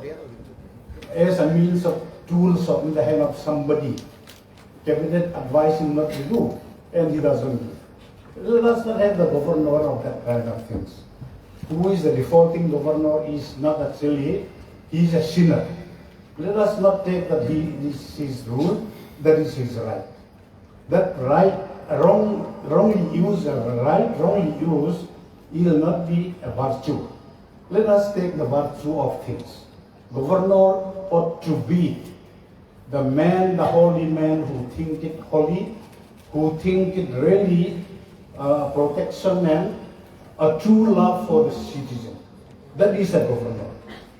as a means of tools in the hand of somebody, cabinet advising not to do, and he doesn't do. Let us not have the governor of that kind of things. Who is the defaulting governor is not actually, he is a sinner. Let us not take that this is his rule, that is his right. That right, wrongly used, wrongly used, it will not be a virtue. Let us take the virtue of things. Governor ought to be the man, the holy man who think it holy, who think it really protection and a true love for the citizen. That is a governor.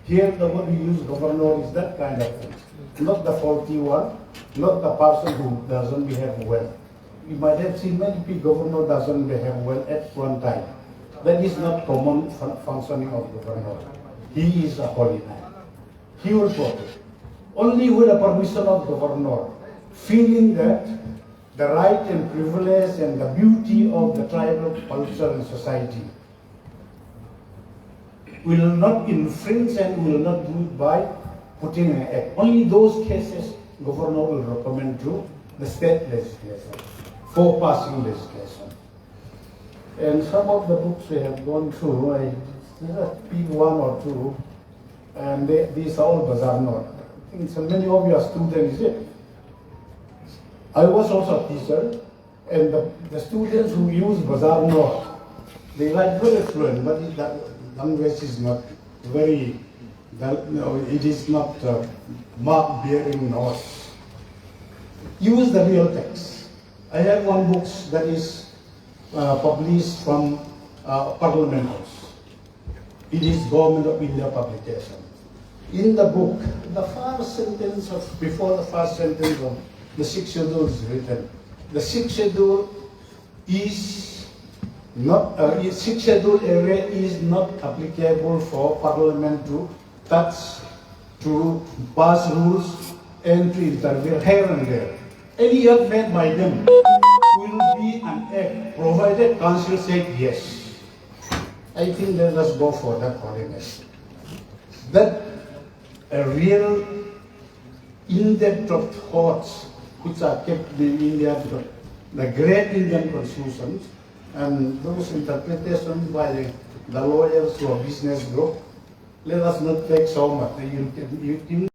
Here the word we use governor is that kind of thing. Not the faulty one, not the person who doesn't behave well. You might have seen many people, governor doesn't behave well at one time. That is not common functioning of governor. He is a holy man. He will protect. Only with the permission of governor, feeling that the right and privilege and the beauty of the tribal culture and society will not infringe and will not do it by putting an act. Only those cases governor will recommend to the state legislation for passing legislation. And some of the books we have gone through, I just pick one or two, and these are all Bazaar Note. I think so many of you are students, is it? I was also a teacher, and the students who use Bazaar Note, they write very fluent, but that language is not very, it is not mark-bearing notes. Use the real text. I have one book that is published from Parliament House. It is Government of India publication. In the book, the first sentence of, before the first sentence of the 6th schedule is written. The 6th schedule is not, 6th schedule area is not applicable for Parliament to touch, to pass rules and to interfere here and there. Any act made by them will be an act, provided Council said yes. I think let us go for that holiness. That a real in-depth of thoughts which are kept in India, the great Indian constitutions, and those interpretations by the lawyers or business group, let us not take so much. You